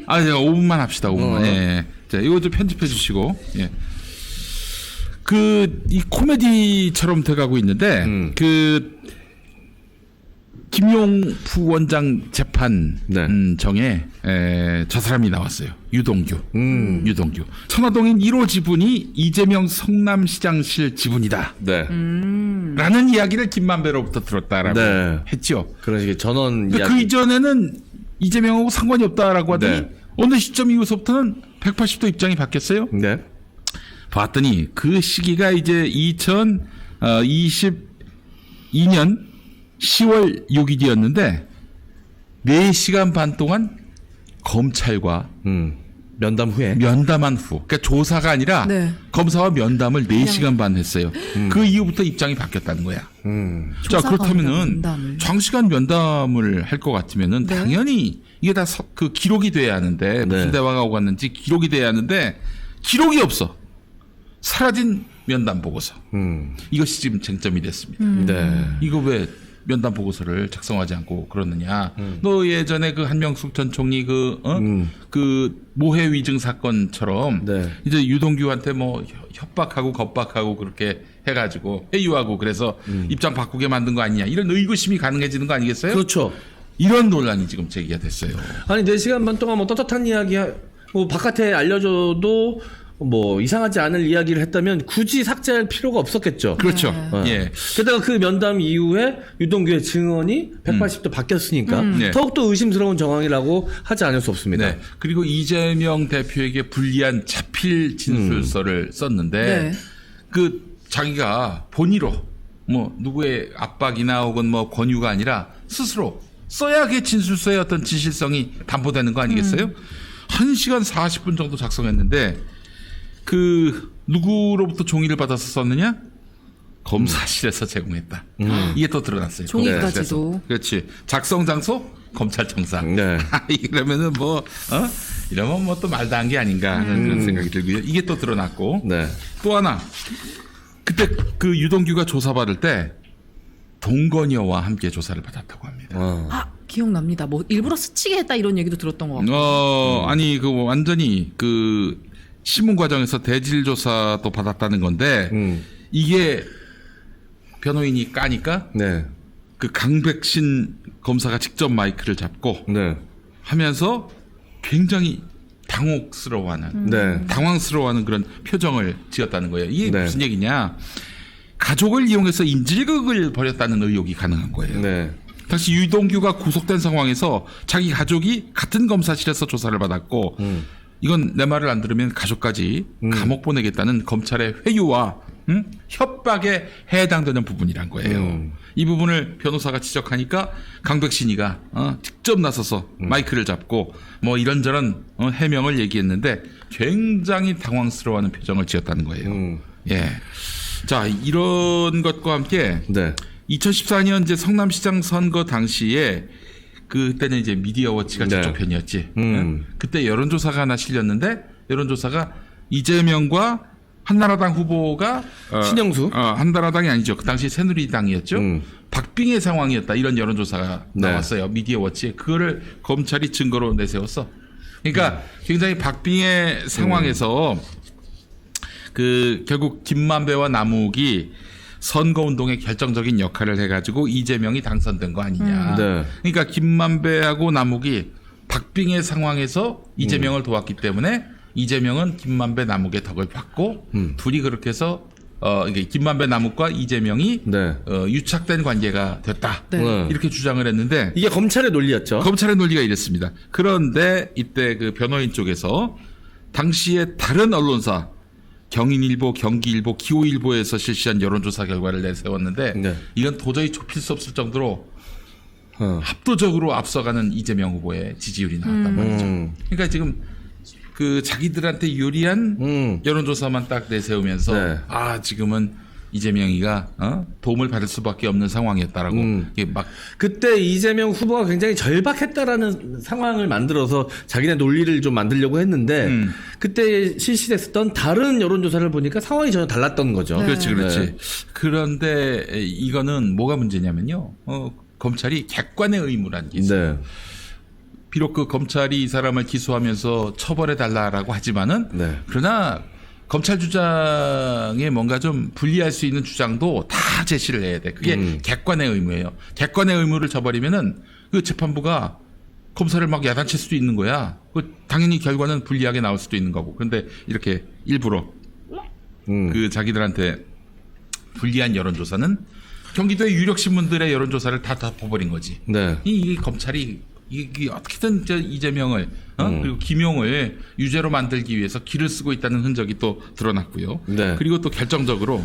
아, 제가 5분만 합시다. 5분만. 예. 자, 이거 좀 편집해 주시고. 예. 이 코미디처럼 돼가고 있는데, 김용 부원장 재판 네. 정에 저 사람이 나왔어요. 유동규. 유동규. 천화동인 1호 지분이 이재명 성남시장실 지분이다. 네. 라는 이야기를 김만배로부터 들었다라고 네. 했죠. 그런 식의 전원 근데 이야기. 그 이전에는 이재명하고 상관이 없다라고 하더니 네. 어느 시점 이후서부터는 180도 입장이 바뀌었어요. 네. 봤더니 그 시기가 이제 2022년 10월 6일이었는데 4시간 반 동안 검찰과 면담 후에. 면담한 후, 그러니까 조사가 아니라 네. 검사와 면담을 4시간 반 했어요. 그 이후부터 입장이 바뀌었다는 거야. 자, 조사가 그렇다면은 아니라 면담을. 장시간 면담을 할 것 같으면은 네. 당연히 이게 다 그 기록이 돼야 하는데 무슨 네. 대화가 오고 갔는지 기록이 돼야 하는데 기록이 없어. 사라진 면담 보고서. 이것이 지금 쟁점이 됐습니다. 네. 이거 왜 면담 보고서를 작성하지 않고 그러느냐. 너 예전에 그 한명숙 전 총리 그 모해 위증 사건처럼 네. 이제 유동규한테 뭐 협박하고 겁박하고 그렇게 해가지고 회유하고 그래서 입장 바꾸게 만든 거 아니냐. 이런 의구심이 가능해지는 거 아니겠어요? 그렇죠. 이런 논란이 지금 제기가 됐어요. 아니 4시간 반 동안 뭐 떳떳한 이야기 뭐 바깥에 알려줘도 뭐 이상하지 않을 이야기를 했다면 굳이 삭제할 필요가 없었겠죠. 그렇죠. 어. 예. 게다가 그 면담 이후에 유동규의 증언이 180도 바뀌었으니까 네. 더욱더 의심스러운 정황이라고 하지 않을 수 없습니다. 네. 그리고 이재명 대표에게 불리한 자필 진술서를 썼는데 네. 그 자기가 본의로 뭐 누구의 압박이나 혹은 뭐 권유가 아니라 스스로 써야 그 진술서의 어떤 진실성이 담보되는 거 아니겠어요? 1시간 40분 정도 작성했는데 그 누구로부터 종이를 받아서 썼느냐? 검사실에서 제공했다. 이게 또 드러났어요. 종이까지도. 그렇지. 작성 장소 검찰청상. 네. 이러면은 뭐 이러면 뭐 또 말도 안 게 아닌가 하는 그런 생각이 들고요. 이게 또 드러났고 네. 또 하나 그때 그 유동규가 조사받을 때 동건이와 함께 조사를 받았다고 합니다. 아, 기억납니다. 뭐 일부러 스치게 했다 이런 얘기도 들었던 것 같고. 아니 그 완전히 그 신문 과정에서 대질 조사도 받았다는 건데 이게 변호인이 까니까 네. 그 강백신 검사가 직접 마이크를 잡고 네. 하면서 굉장히 당혹스러워하는, 네. 당황스러워하는 그런 표정을 지었다는 거예요. 이게 네. 무슨 얘기냐? 가족을 이용해서 인질극을 벌였다는 의혹이 가능한 거예요. 네. 당시 유동규가 구속된 상황에서 자기 가족이 같은 검사실에서 조사를 받았고 이건 내 말을 안 들으면 가족까지 감옥 보내겠다는 검찰의 회유와 협박에 해당되는 부분이란 거예요. 이 부분을 변호사가 지적하니까 강백신이가 직접 나서서 마이크를 잡고 뭐 이런저런 해명을 얘기했는데 굉장히 당황스러워하는 표정을 지었다는 거예요. 예. 자, 이런 것과 함께 네. 2014년 이제 성남시장 선거 당시에 그때는 이제 미디어워치가 네. 저쪽 편이었지. 그때 여론조사가 하나 실렸는데 여론조사가 이재명과 한나라당 후보가 신영수? 한나라당이 아니죠. 그 당시 새누리당이었죠. 박빙의 상황이었다. 이런 여론조사가 네. 나왔어요. 미디어워치에. 그거를 검찰이 증거로 내세웠어. 그러니까 굉장히 박빙의 상황에서 그 결국 김만배와 남욱이 선거운동에 결정적인 역할을 해가지고 이재명이 당선된 거 아니냐. 네. 그러니까 김만배하고 남욱이 박빙의 상황에서 이재명을 도왔기 때문에 이재명은 김만배 남욱의 덕을 받고 둘이 그렇게 해서 이게 김만배 남욱과 이재명이 네. 유착된 관계가 됐다. 네. 이렇게 주장을 했는데 이게 검찰의 논리였죠. 검찰의 논리가 이랬습니다. 그런데 이때 그 변호인 쪽에서 당시에 다른 언론사 경인일보, 경기일보, 기호일보에서 실시한 여론조사 결과를 내세웠는데 네. 이건 도저히 좁힐 수 없을 정도로 압도적으로 앞서가는 이재명 후보의 지지율이 나왔단 말이죠. 그러니까 지금 그 자기들한테 유리한 여론조사만 딱 내세우면서 네. 지금은 이재명이가 도움을 받을 수밖에 없는 상황이었다라고 이게 막 그때 이재명 후보가 굉장히 절박했다라는 상황을 만들어서 자기네 논리를 좀 만들려고 했는데 그때 실시됐었던 다른 여론조사를 보니까 상황이 전혀 달랐던 거죠. 그렇지, 그렇지. 네. 그런데 이거는 뭐가 문제냐면요. 검찰이 객관의 의무라는 게 있어요. 네. 비록 그 검찰이 이 사람을 기소하면서 처벌해 달라라고 하지만은 네. 그러나 검찰 주장에 뭔가 좀 불리할 수 있는 주장도 다 제시를 해야 돼. 그게 객관의 의무예요. 객관의 의무를 저버리면은 그 재판부가 검사를 막 야단칠 수도 있는 거야. 당연히 결과는 불리하게 나올 수도 있는 거고. 그런데 이렇게 일부러 그 자기들한테 불리한 여론조사는 경기도의 유력 신문들의 여론조사를 다 덮어버린 거지. 네. 이 검찰이 이게 어떻게든 이재명을 그리고 김용을 유죄로 만들기 위해서 길을 쓰고 있다는 흔적이 또 드러났고요. 네. 그리고 또 결정적으로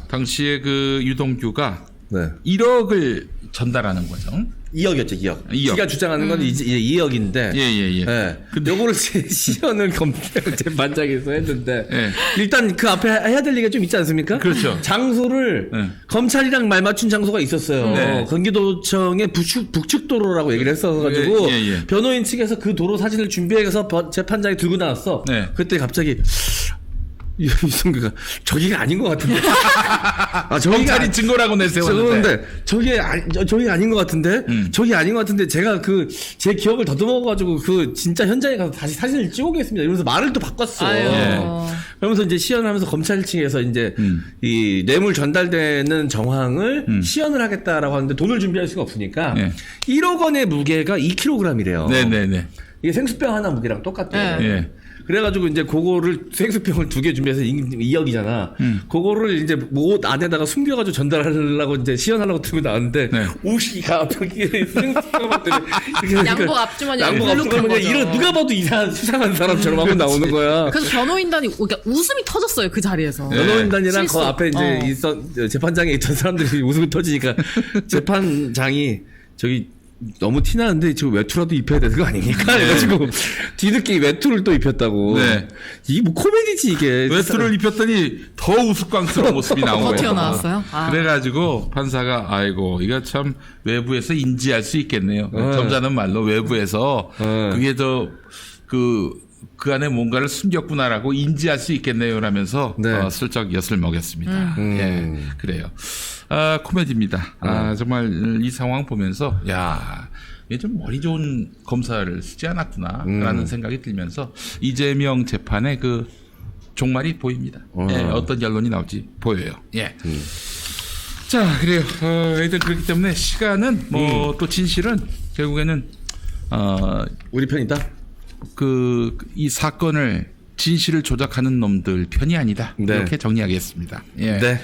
당시에 그 유동규가 네. 1억을 전달하는 거죠. 2억이었죠, 2억. 2억. 지가 주장하는 건 이제 2억인데. 예. 근데 요거를 시연을 재판장에서 했는데. 예. 일단 그 앞에 해야 될 얘기가 좀 있지 않습니까? 그렇죠. 장소를 네. 검찰이랑 말 맞춘 장소가 있었어요. 네. 경기도청의 북측도로라고 얘기를 했어가지고. 예. 변호인 측에서 그 도로 사진을 준비해서 재판장에 들고 나왔어. 네. 그때 갑자기. 이성규가 저기가 아닌 것 같은데. 검찰이 증거라고 내세웠는데. 저기 아닌 것 같은데. 저기 아닌 것 같은데 제가 제 기억을 더듬어가지고 진짜 현장에 가서 다시 사진을 찍어오겠습니다. 이러면서 말을 또 바꿨어. 예. 그러면서 이제 시연하면서 검찰 측에서 이제 이 뇌물 전달되는 정황을 시연을 하겠다라고 하는데 돈을 준비할 수가 없으니까 1억 원의 무게가 2kg이래요. 네네네. 이게 생수병 하나 무게랑 똑같대요. 네. 그래가지고 이제 그거를 생수병을 2개 준비해서 2억이잖아. 그거를 이제 옷 안에다가 숨겨가지고 전달하려고 이제 시연하려고 들고 나왔는데 네. 옷이가 벽에 생수병을 양복 앞주머니 양복 앞주머니 이런 누가 봐도 수상한 사람처럼 하고 나오는 거야. 그래서 변호인단이 그러니까 웃음이 터졌어요 그 자리에서. 변호인단이랑 그 실수. 앞에 이제 재판장에 있던 사람들이 웃음이 터지니까 재판장이 저기 너무 티나는데 지금 외투라도 입혀야 되는 거 아닙니까? 그래가지고 뒤늦게 외투를 또 입혔다고. 네. 이게 뭐 코미디지 이게. 외투를 입혔더니 더 우스꽝스러운 모습이 나온 더 거예요. 튀어나왔어요? 아. 그래가지고 판사가 아이고 이거 참 외부에서 인지할 수 있겠네요. 점잖은 말로 외부에서 그게 그 안에 뭔가를 숨겼구나라고 인지할 수 있겠네요. 라면서 네. 슬쩍 엿을 먹였습니다. 예, 그래요. 아, 코미디입니다. 아, 정말 이 상황 보면서 야, 이게 좀 머리 좋은 검사를 쓰지 않았구나라는 생각이 들면서 이재명 재판의 그 종말이 보입니다. 예, 어떤 결론이 나올지 보여요. 예. 자, 그래요. 하여튼 그렇기 때문에 시간은 뭐 또 진실은 결국에는 우리 편이다. 이 사건을 진실을 조작하는 놈들 편이 아니다. 네. 이렇게 정리하겠습니다. 예. 네.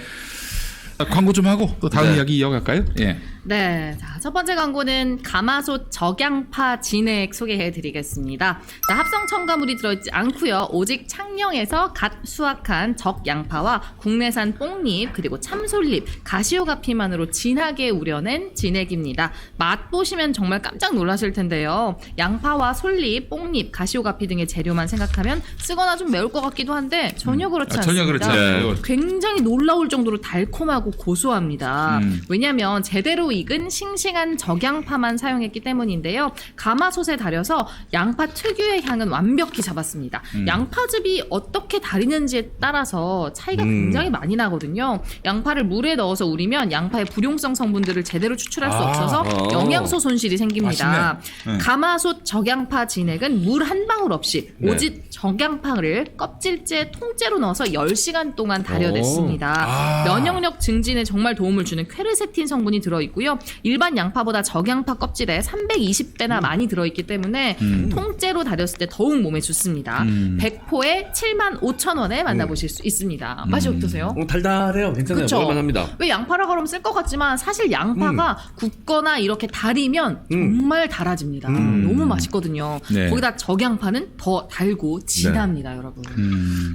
광고 좀 하고 또 다음 네. 이야기 이어갈까요? 예. 네. 자, 첫 번째 광고는 가마솥 적양파 진액 소개해 드리겠습니다. 자, 합성 첨가물이 들어있지 않고요. 오직 창녕에서 갓 수확한 적양파와 국내산 뽕잎 그리고 참솔잎, 가시오가피만으로 진하게 우려낸 진액입니다. 맛 보시면 정말 깜짝 놀라실 텐데요. 양파와 솔잎, 뽕잎, 가시오가피 등의 재료만 생각하면 쓰거나 좀 매울 것 같기도 한데 전혀 그렇지 않습니다. 전혀 그렇지 않아요. 굉장히 놀라울 정도로 달콤하고 고소합니다. 왜냐하면 제대로 익은 싱싱한 적양파만 사용했기 때문인데요. 가마솥에 달여서 양파 특유의 향은 완벽히 잡았습니다. 양파즙이 어떻게 달이는지에 따라서 차이가 굉장히 많이 나거든요. 양파를 물에 넣어서 우리면 양파의 불용성 성분들을 제대로 추출할 수 없어서 영양소 손실이 생깁니다. 가마솥 적양파 진액은 물 한 방울 없이 오직 적양파를 껍질째 통째로 넣어서 10시간 동안 달여냈습니다. 면역력 증진에 정말 도움을 주는 퀘르세틴 성분이 들어있고요. 일반 양파보다 적양파 껍질에 320배나 많이 들어있기 때문에 통째로 달였을 때 더욱 몸에 좋습니다. 100포에 75,000원에 만나보실 수 있습니다. 맛이 어떠세요? 달달해요. 괜찮아요. 그쵸? 먹을만합니다. 왜 양파라 그러면 쓸 것 같지만 사실 양파가 굽거나 이렇게 달이면 정말 달아집니다. 너무 맛있거든요. 네. 거기다 적양파는 더 달고 진합니다, 여러분.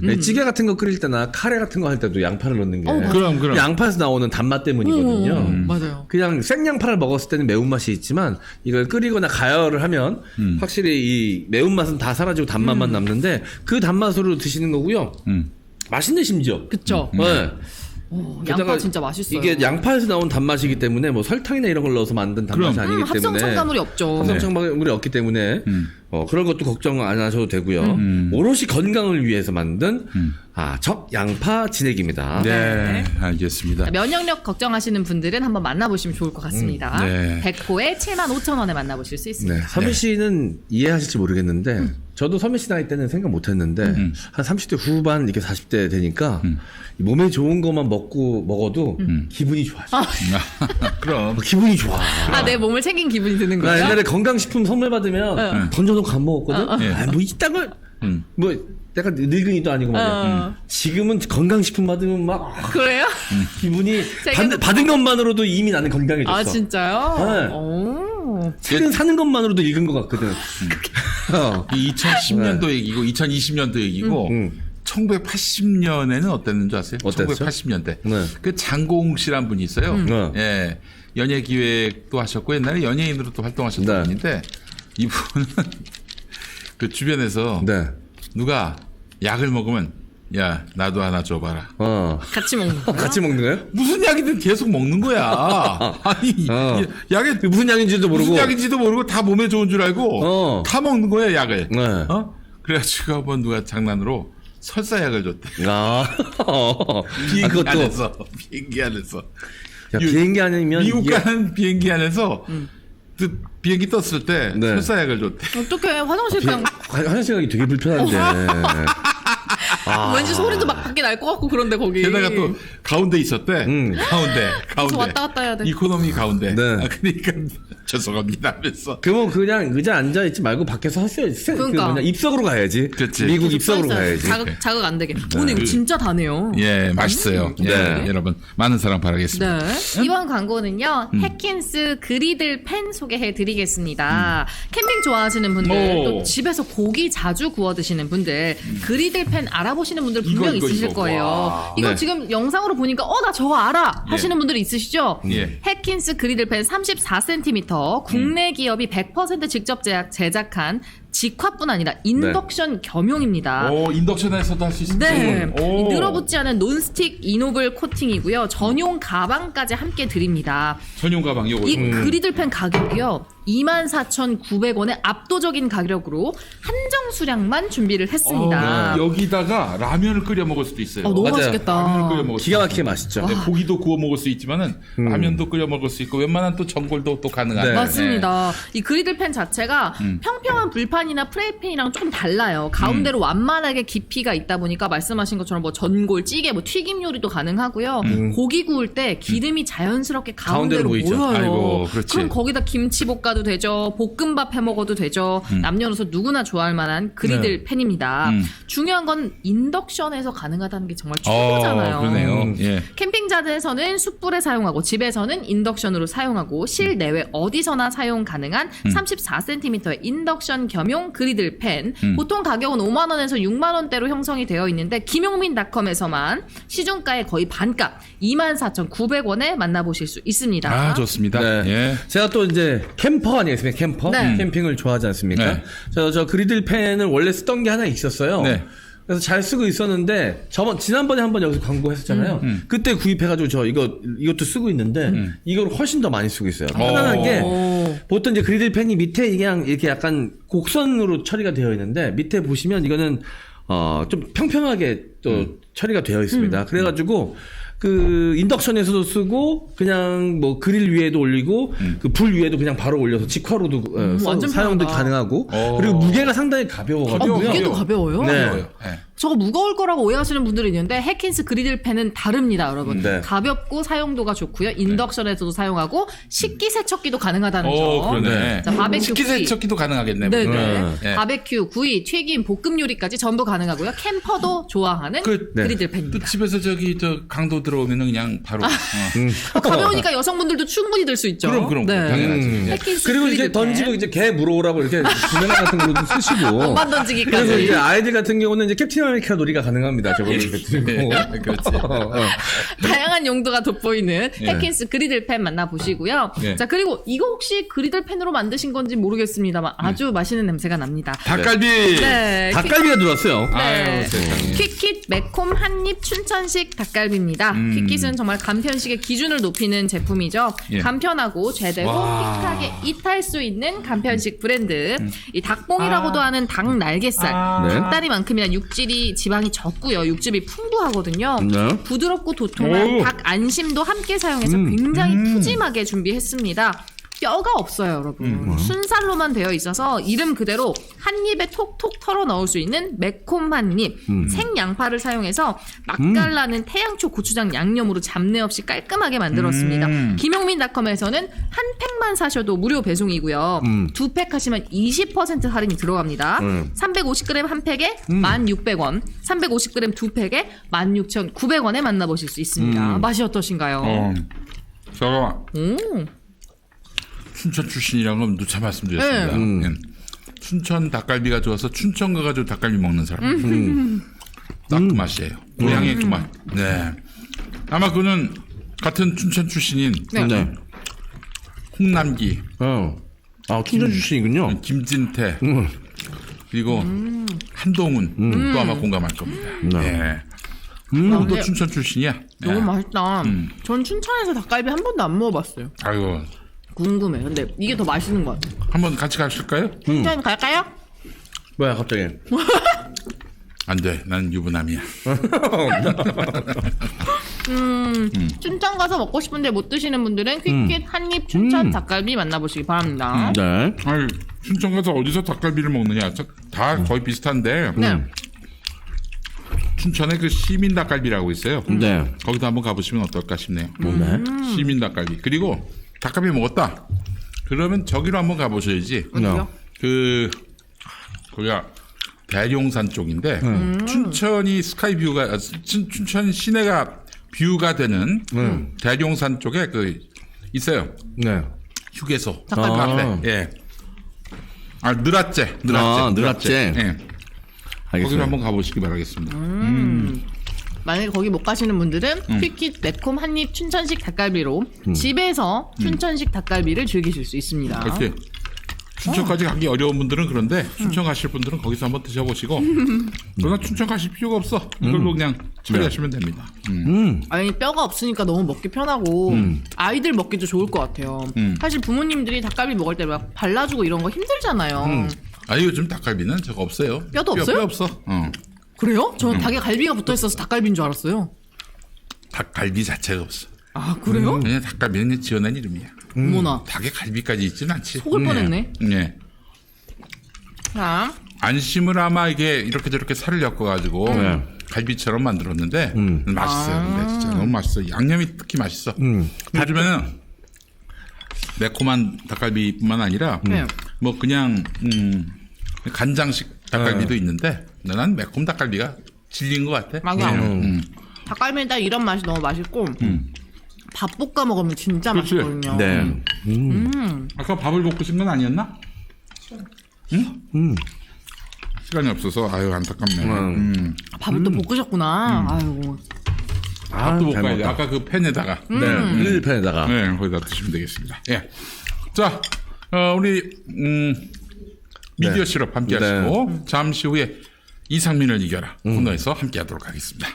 네, 찌개 같은 거 끓일 때나 카레 같은 거 할 때도 양파를 넣는 게 그럼. 양파에서 나오는 단맛 때문이거든요. 맞아요. 그냥 생양파를 먹었을 때는 매운맛이 있지만 이걸 끓이거나 가열을 하면 확실히 이 매운맛은 다 사라지고 단맛만 남는데 그 단맛으로 드시는 거고요. 맛있네 심지어. 그쵸? 네. 양파 게다가 진짜 맛있어요. 이게 양파에서 나온 단맛이기 때문에 뭐 설탕이나 이런 걸 넣어서 만든 단맛이 아니기 때문에 합성 첨가물이 없죠. 합성 첨가물이 없기 때문에 그런 것도 걱정 안 하셔도 되고요. 오롯이 건강을 위해서 만든 적양파 진액입니다. 네, 알겠습니다. 면역력 걱정하시는 분들은 한번 만나보시면 좋을 것 같습니다. 네. 100포에 75,000원에 만나보실 수 있습니다. 네, 서민 씨는 이해하실지 모르겠는데 저도 서민 씨 나이 때는 생각 못했는데 한 30대 후반 이렇게 40대 되니까 몸에 좋은 것만 먹어도 기분이 좋아요. 그럼. 기분이 좋아. 내 몸을 챙긴 기분이 드는 나 거예요? 옛날에 건강식품 선물 받으면 던져놓고 안 먹었거든. 뭐 이딴 걸 뭐 내가 늙은이도 아니고 말이야. 지금은 건강식품 받으면 막 그래요? 기분이 세계도 받은 것만으로도 이미 나는 건강해졌어. 아, 진짜요? 네. 오. 책은 사는 것만으로도 읽은 것 같거든. 이 2010년도 얘기고 2020년도 얘기고 1980년에는 어땠는지 아세요? 어땠죠? 1980년대. 네. 그 장고웅 씨란 분이 있어요. 예. 연예 기획도 하셨고 옛날에 연예인으로 또 활동하셨던 네. 분인데 이분은 그 주변에서 네. 누가 약을 먹으면 야 나도 하나 줘봐라. 같이 먹는 거. 같이 먹는 거예요? 무슨 약이든 계속 먹는 거야. 아니 약에 무슨 약인지도 모르고. 무슨 약인지도 모르고 다 몸에 좋은 줄 알고 다 먹는 거야 약을. 네. 그래가지고 한번 누가 장난으로 설사약을 줬대. 그것도 비행기 안에서. 야, 비행기 아니면 미국 가는 비행기 안에서 그 비행기 떴을 때 네. 설사약을 줬대. 어떡해. 화장실 그냥 화장실 가기 되게 불편한데. 왠지 소리도 막 밖에 날 것 같고 그런데 거기. 게다가 또 가운데 있었대. 가운데. 그래서 왔다 갔다 해야 돼. 이코노미 가운데. 네. 그러니까 죄송합니다 하면서. 그러면 그냥 의자 앉아 있지 말고 밖에서 하셔야지. 그러니까. 입석으로 가야지. 그치. 미국 입석으로 써있어요. 가야지. 자극 안 되게. 오늘 이거 진짜 다네요. 예, 맛있어요. 네. 예, 여러분 많은 사랑 바라겠습니다. 네. 이번 광고는요. 해킨스 그리들 팬 소개해 드리겠습니다. 캠핑 좋아하시는 분들 오. 또 집에서 고기 자주 구워 드시는 분들 그리들 팬 알아보시면 만나보시는 분들 분명 이거, 있으실 이거. 거예요. 와. 이거 네. 지금 영상으로 보니까 나 저거 알아 하시는 분들이 있으시죠? 예. 해킨스 그리들펜 34cm 국내 기업이 100% 직접 제작한 직화뿐 아니라 인덕션 겸용입니다. 오, 인덕션에서도 할 수 있어요. 네, 오. 이 늘어붙지 않은 논스틱 이노블 코팅이고요. 전용 가방까지 함께 드립니다. 전용 가방 요거. 이 그리들펜 가격이요. 24,900원의 압도적인 가격으로 한정 수량만 준비를 했습니다. 여기다가 라면을 끓여 먹을 수도 있어요. 너무 맞아요. 맛있겠다. 라면을 끓여 먹을 수 기가 있어요. 막히게 맛있죠. 네, 고기도 구워 먹을 수 있지만은 라면도 끓여 먹을 수 있고 웬만한 또 전골도 또 가능한. 네. 맞습니다. 이 그리들펜 자체가 평평한 불판이나 프라이팬이랑 조금 달라요. 가운데로 완만하게 깊이가 있다 보니까 말씀하신 것처럼 뭐 전골, 찌개, 뭐 튀김 요리도 가능하고요. 고기 구울 때 기름이 자연스럽게 가운데로 가운데로 보이죠. 모여요. 아이고, 그렇지. 그럼 거기다 김치 볶아도 되죠. 볶음밥 해 먹어도 되죠. 남녀노소 누구나 좋아할 만한 그리들펜입니다. 중요한 건 인덕션에서 가능하다는 게 정말 최고잖아요. 그러네요. 예. 캠핑장에서는 숯불에 사용하고 집에서는 인덕션으로 사용하고 실내외 어디서나 사용 가능한 34cm의 인덕션 겸용 그리들펜. 보통 가격은 5만 원에서 6만 원대로 형성이 되어 있는데 김용민닷컴에서만 시중가의 거의 반값 24,900원에 만나보실 수 있습니다. 아, 좋습니다. 네. 예. 제가 또 이제 캠퍼 아니겠습니까? 캠퍼? 네. 캠핑을 좋아하지 않습니까? 네. 저 그리들펜을 원래 쓰던 게 하나 있었어요. 네. 그래서 잘 쓰고 있었는데 지난번에 한번 여기서 광고했었잖아요. 그때 구입해가지고 이것도 쓰고 있는데 이걸 훨씬 더 많이 쓰고 있어요. 편안한 게 보통 이제 그리들펜이 밑에 그냥 이렇게 약간 곡선으로 처리가 되어 있는데 밑에 보시면 이거는 좀 평평하게 또 처리가 되어 있습니다. 그래가지고 그 인덕션에서도 쓰고 그냥 뭐 그릴 위에도 올리고 그 불 위에도 그냥 바로 올려서 직화로도 완전 사용도 편하다. 가능하고 그리고 무게가 상당히 가벼워가지고요. 무게도 가벼워요? 네. 네. 저거 무거울 거라고 오해하시는 분들이 있는데 해킨스 그리들펜은 다릅니다, 여러분. 네. 가볍고 사용도가 좋고요. 인덕션에서도 사용하고 식기세척기도 가능하다는 점. 그러네. 자, 바베큐 식기세척기도 가능하겠네. 네네. 네. 바베큐, 구이, 튀김, 볶음 요리까지 전부 가능하고요. 캠퍼도 좋아하는 네. 그리들펜입니다. 또 집에서 저 강도 들어오면은 그냥 바로. 가벼우니까 여성분들도 충분히 들 수 있죠. 그럼 네. 당연하지. 해킨스 그리고 이제 그리들펜. 던지고 이제 개 물어오라고 이렇게 구명 같은 걸로도 쓰시고. 공만 던지기까지. 그래서 이제 아이들 같은 경우는 이제 캡틴 아메리카 놀이가 가능합니다. 저거를 이렇게 들고. 예, 그렇지. 다양한 용도가 돋보이는 해킨스 그리들펜 만나보시고요. 예. 자, 그리고 이거 혹시 그리들펜으로 만드신 건지 모르겠습니다만 아주 맛있는 냄새가 납니다. 닭갈비. 네. 닭갈비가 들어왔어요. 아유, 네. 세상에. 퀵킷 매콤 한입 춘천식 닭갈비입니다. 퀵킷은 정말 간편식의 기준을 높이는 제품이죠. 예. 간편하고 제대로 와. 퀵하게 이탈 수 있는 간편식 브랜드. 이 닭봉이라고도 하는 닭 날개살. 네. 닭다리만큼이나 육질이 지방이 적고요. 육즙이 풍부하거든요. 네. 부드럽고 도톰한 오. 닭 안심도 함께 사용해서 굉장히 푸짐하게 준비했습니다. 뼈가 없어요, 여러분. 순살로만 되어 있어서 이름 그대로 한 입에 톡톡 털어 넣을 수 있는 매콤 한 입. 생양파를 사용해서 맛깔나는 태양초 고추장 양념으로 잡내 없이 깔끔하게 만들었습니다. 김용민닷컴에서는 한 팩만 사셔도 무료 배송이고요. 두 팩 하시면 20% 할인이 들어갑니다. 350g 한 팩에 1,600원, 350g 두 팩에 16,900원에 만나보실 수 있습니다. 맛이 어떠신가요? 제가 춘천 출신이라는 건 누차 말씀드렸습니다. 예. 춘천 닭갈비가 좋아서 춘천 가가지고 닭갈비 먹는 사람. 딱 그 맛이에요. 고향의 그 맛. 네. 아마 그는 같은 춘천 출신인 네. 홍남기, 아, 춘천 출신이군요. 김진태, 그리고 한동훈 또 아마 공감할 겁니다. 네. 또 근데 춘천 출신이야. 너무 네. 맛있다. 전 춘천에서 닭갈비 한 번도 안 먹어봤어요. 아이고, 궁금해. 근데 이게 더 맛있는 것 같아요. 한번 같이 가실까요? 춘천 갈까요? 뭐야, 갑자기. 안 돼. 난 유부남이야. 춘천 가서 먹고 싶은데 못 드시는 분들은 퀵kit한입 춘천 닭갈비 만나보시기 바랍니다. 네. 아니, 춘천 가서 어디서 닭갈비를 먹느냐? 다 거의 비슷한데. 네. 춘천에 그 시민 닭갈비라고 있어요. 네. 거기도 한번 가보시면 어떨까 싶네요. 네. 시민 닭갈비. 그리고 닭갈비 먹었다. 그러면 저기로 한번 가보셔야지. 어디요? 거기가 대룡산 쪽인데 춘천이 스카이 뷰가 춘천 시내가 뷰가 되는 대룡산 쪽에 그 있어요. 네. 휴게소. 닭갈비. 앞에. 예. 아, 느라째. 아, 느라째. 예. 거기를 한번 가보시기 바라겠습니다. 만약에 거기 못 가시는 분들은 퀴퀴 매콤 한입 춘천식 닭갈비로 집에서 춘천식 닭갈비를 즐기실 수 있습니다. 그렇지. 춘천까지 가기 어려운 분들은 그런데 춘천 가실 분들은 거기서 한번 드셔보시고 그러나 춘천 가실 필요가 없어. 이걸로 그냥 처리하시면 됩니다. 아니 뼈가 없으니까 너무 먹기 편하고 아이들 먹기도 좋을 것 같아요. 사실 부모님들이 닭갈비 먹을 때 막 발라주고 이런 거 힘들잖아요. 아니 요즘 닭갈비는 저거 없어요. 뼈도 없어요? 뼈 없어. 그래요? 저는 닭에 갈비가 붙어 있어서 닭갈비인 줄 알았어요. 닭갈비 자체가 없어. 아 그래요? 그냥 닭갈비는 지어낸 이름이야. 어머나 닭에 갈비까지 있지는 않지. 속을 뻔했네. 네. 자, 안심을 아마 이게 이렇게 저렇게 살을 엮어가지고 갈비처럼 만들었는데 맛있어요. 근데 진짜 너무 맛있어. 양념이 특히 맛있어. 요즘에는 매콤한 닭갈비뿐만 아니라 뭐 그냥 간장식 닭갈비도 있는데 난 매콤 닭갈비가 진리인 것 같아. 맞아. 닭갈비에다 이런 맛이 너무 맛있고 밥 볶아 먹으면 진짜 그렇지. 맛있거든요. 네. 아까 밥을 볶으신 건 아니었나? 응? 시간이 없어서 아유 안타깝네. 밥을 또 볶으셨구나. 아이고. 밥도 잘 볶아야 돼. 먹었다. 아까 그 팬에다가. 네. 1편에다가. 네, 거기다 드시면 되겠습니다. 예. 자, 우리 미디어 실업 함께 하시고 잠시 후에 이상민을 이겨라 코너에서 함께 하도록 하겠습니다.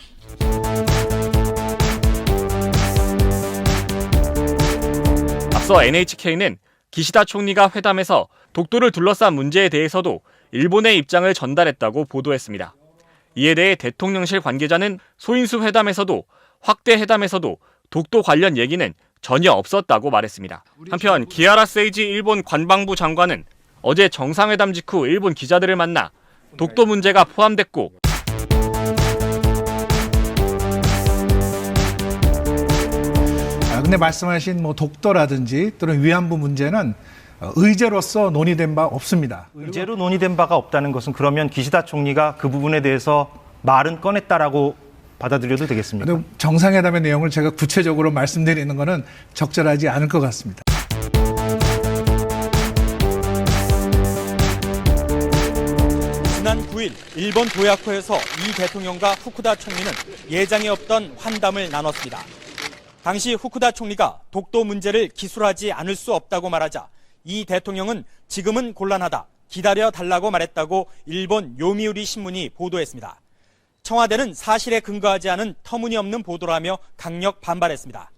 앞서 NHK는 기시다 총리가 회담에서 독도를 둘러싼 문제에 대해서도 일본의 입장을 전달했다고 보도했습니다. 이에 대해 대통령실 관계자는 소인수 회담에서도 확대 회담에서도 독도 관련 얘기는 전혀 없었다고 말했습니다. 한편 기아라 세이지 일본 관방부 장관은 어제 정상회담 직후 일본 기자들을 만나 독도 문제가 포함됐고 근데 말씀하신 뭐 독도라든지 또는 위안부 문제는 의제로서 논의된 바 없습니다. 의제로 논의된 바가 없다는 것은 그러면 기시다 총리가 그 부분에 대해서 말은 꺼냈다라고 받아들여도 되겠습니까? 정상회담의 내용을 제가 구체적으로 말씀드리는 것은 적절하지 않을 것 같습니다. 지난 9일 일본 도야코에서 이 대통령과 후쿠다 총리는 예정에 없던 환담을 나눴습니다. 당시 후쿠다 총리가 독도 문제를 기술하지 않을 수 없다고 말하자 이 대통령은 지금은 곤란하다, 기다려 달라고 말했다고 일본 요미우리 신문이 보도했습니다. 청와대는 사실에 근거하지 않은 터무니없는 보도라며 강력 반발했습니다.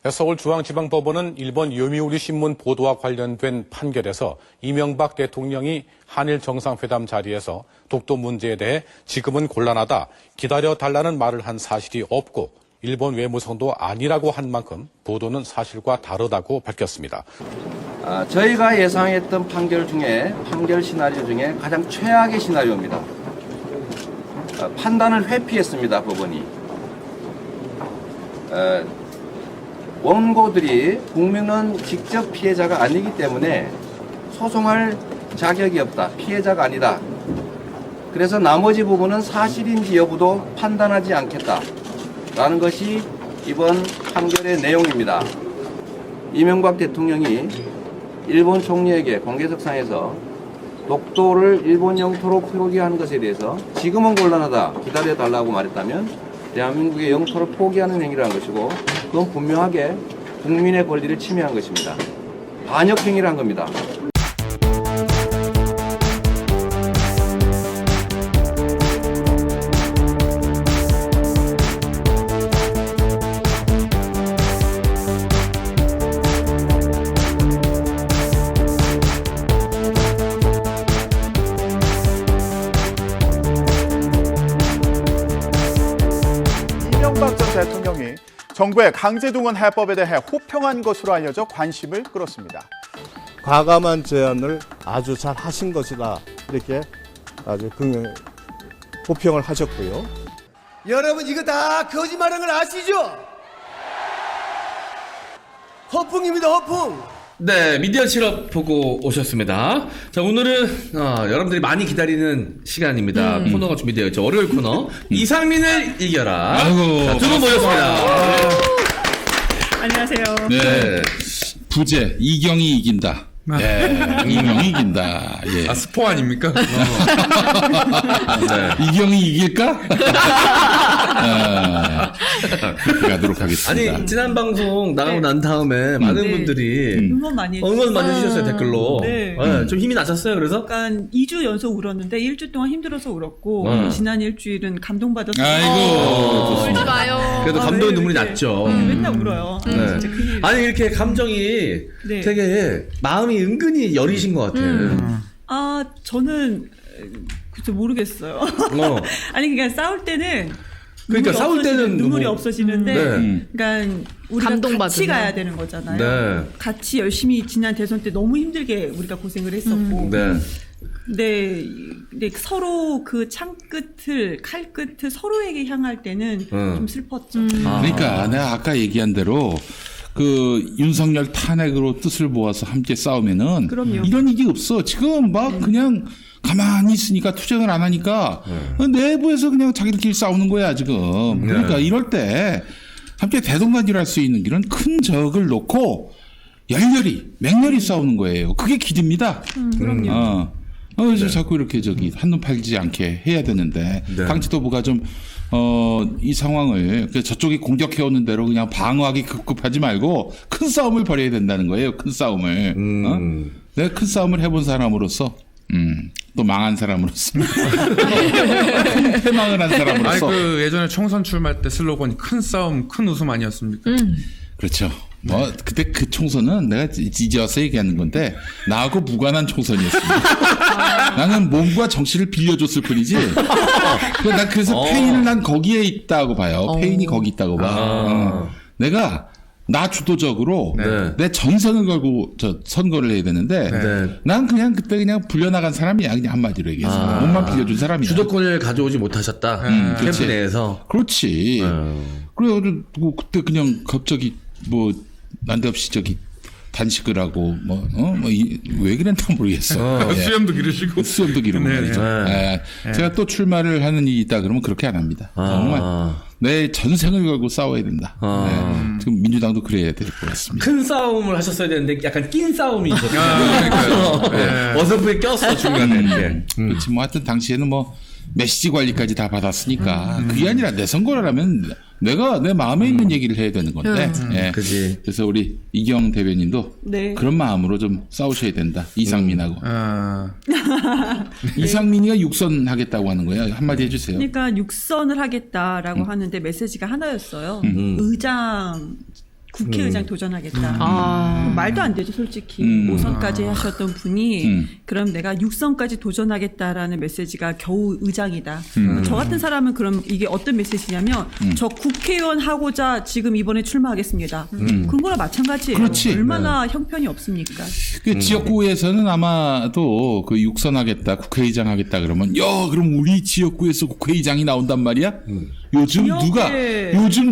서울중앙지방법원은 일본 요미우리 신문 보도와 관련된 판결에서 이명박 대통령이 한일 정상회담 자리에서 독도 문제에 대해 지금은 곤란하다, 기다려달라는 말을 한 사실이 없고 일본 외무성도 아니라고 한 만큼 보도는 사실과 다르다고 밝혔습니다. 저희가 예상했던 판결 시나리오 중에 가장 최악의 시나리오입니다. 판단을 회피했습니다, 법원이. 원고들이 국민은 직접 피해자가 아니기 때문에 소송할 자격이 없다. 피해자가 아니다. 그래서 나머지 부분은 사실인지 여부도 판단하지 않겠다. 라는 것이 이번 판결의 내용입니다. 이명박 대통령이 일본 총리에게 공개석상에서 독도를 일본 영토로 포기하는 것에 대해서 지금은 곤란하다, 기다려달라고 말했다면 대한민국의 영토를 포기하는 행위라는 것이고 그건 분명하게 국민의 권리를 침해한 것입니다. 반역 행위를 한 겁니다. 이명박 전 대통령이 정부의 강제동원 해법에 대해 호평한 것으로 알려져 관심을 끌었습니다. 과감한 제안을 아주 잘 하신 것이다. 이렇게 아주 호평을 하셨고요. 여러분 이거 다 거짓말한 걸 아시죠? 허풍입니다, 허풍. 네, 미디어 실업 보고 오셨습니다. 자, 오늘은 여러분들이 많이 기다리는 시간입니다. 코너가 준비되어 있죠. 월요일 코너. 이상민을 이겨라. 아이고. 두 분 모였습니다. 안녕하세요. 네. 부재 이경이 이긴다. 예, 이경이 이긴다. 예. 스포 아닙니까? 네. 이경이 이길까? 그렇게 가도록 하겠습니다. 아니, 지난 방송 나가고 난 다음에 많은 분들이 응원 많이 해주셨어요. 응원 많이 해주셨어요, 댓글로. 네. 좀 힘이 나셨어요, 그래서? 약간 2주 연속 울었는데 1주 동안 힘들어서 울었고 지난 일주일은 감동받았어요. 아이고. 울지 마요. 그래도 감동의 눈물이 났죠. 맨날 울어요. 네. 진짜 큰일. 아니, 이렇게 감정이 네. 되게 마음이 은근히 여리신 것 같아요. 저는 글쎄 모르겠어요. 아니 그러니까 싸울 때는 그러니까 싸울 때는 눈물이 뭐- 없어지는데 그러니까 우리가 같이 감동받으면. 가야 되는 거잖아요. 네. 같이 열심히 지난 대선 때 너무 힘들게 우리가 고생을 했었고 네. 근데 서로 그 창끝을 칼끝을 서로에게 향할 때는 좀 슬펐죠. 그러니까 내가 아까 얘기한 대로 그 윤석열 탄핵으로 뜻을 모아서 함께 싸우면은 그럼요. 이런 일이 없어. 지금 막 그냥 가만히 있으니까 투쟁을 안 하니까 내부에서 그냥 자기들끼리 싸우는 거야 지금. 그러니까 이럴 때 함께 대동단일할 수 있는 길은 큰 적을 놓고 열렬히 맹렬히 싸우는 거예요. 그게 길입니다. 그럼요. 그래서 자꾸 이렇게 한눈 팔지 않게 해야 되는데 당 지도부가 좀 이 상황을 저쪽이 공격해오는 대로 그냥 방어하기 급급하지 말고 큰 싸움을 벌여야 된다는 거예요. 큰 싸움을. 내가 큰 싸움을 해본 사람으로서 또 망한 사람으로서 패망을 한 사람으로서 그 예전에 총선 출마할 때 슬로건이 큰 싸움 큰 웃음 아니었습니까? 그렇죠. 뭐 그때 그 총선은 내가 이제 와서 얘기하는 건데 나하고 무관한 총선이었습니다. 나는 몸과 정신을 빌려줬을 뿐이지. 난 그래서 페인을 난 거기에 있다고 봐요. 페인이 거기 있다고 봐. 내가 나 주도적으로 내 전선을 걸고 선거를 해야 되는데 난 그냥 그때 그냥 불려나간 사람이야. 그냥 한마디로 얘기해서 몸만 빌려준 사람이야. 주도권을 가져오지 못하셨다. 캠프 그렇지. 내에서. 그렇지. 그래가지고 그때 그냥 갑자기 뭐 난데없이 단식을 하고 왜 그랬나 모르겠어. 수염도 기르시고. 수염도 기르고 말이죠. 제가 또 출마를 하는 일이 있다 그러면 그렇게 안 합니다. 정말 내 전생을 걸고 싸워야 된다. 지금 민주당도 그래야 될 것 같습니다. 큰 싸움을 하셨어야 되는데 약간 낀 싸움이 있었어요. 어설프게 꼈어 중간에. 그렇지 뭐 하여튼 당시에는 뭐 메시지 관리까지 다 받았으니까 그게 아니라 내 선거를 하면 내가 내 마음에 있는 얘기를 해야 되는 건데. 그지. 그래서 우리 이경 대변인도 그런 마음으로 좀 싸우셔야 된다. 이상민하고. 이상민이가 육선하겠다고 하는 거야. 한마디 해주세요. 그러니까 육선을 하겠다라고 하는데 메시지가 하나였어요. 국회의장 도전하겠다. 말도 안 되죠, 솔직히. 5선까지 하셨던 분이 그럼 내가 6선까지 도전하겠다라는 메시지가 겨우 의장이다. 저 같은 사람은 그럼 이게 어떤 메시지냐면 저 국회의원 하고자 지금 이번에 출마하겠습니다. 그거랑 마찬가지예요. 그렇지. 얼마나 형편이 없습니까? 그 지역구에서는 아마도 그 육선하겠다, 국회의장 하겠다 그러면 그럼 우리 지역구에서 국회의장이 나온단 말이야? 요즘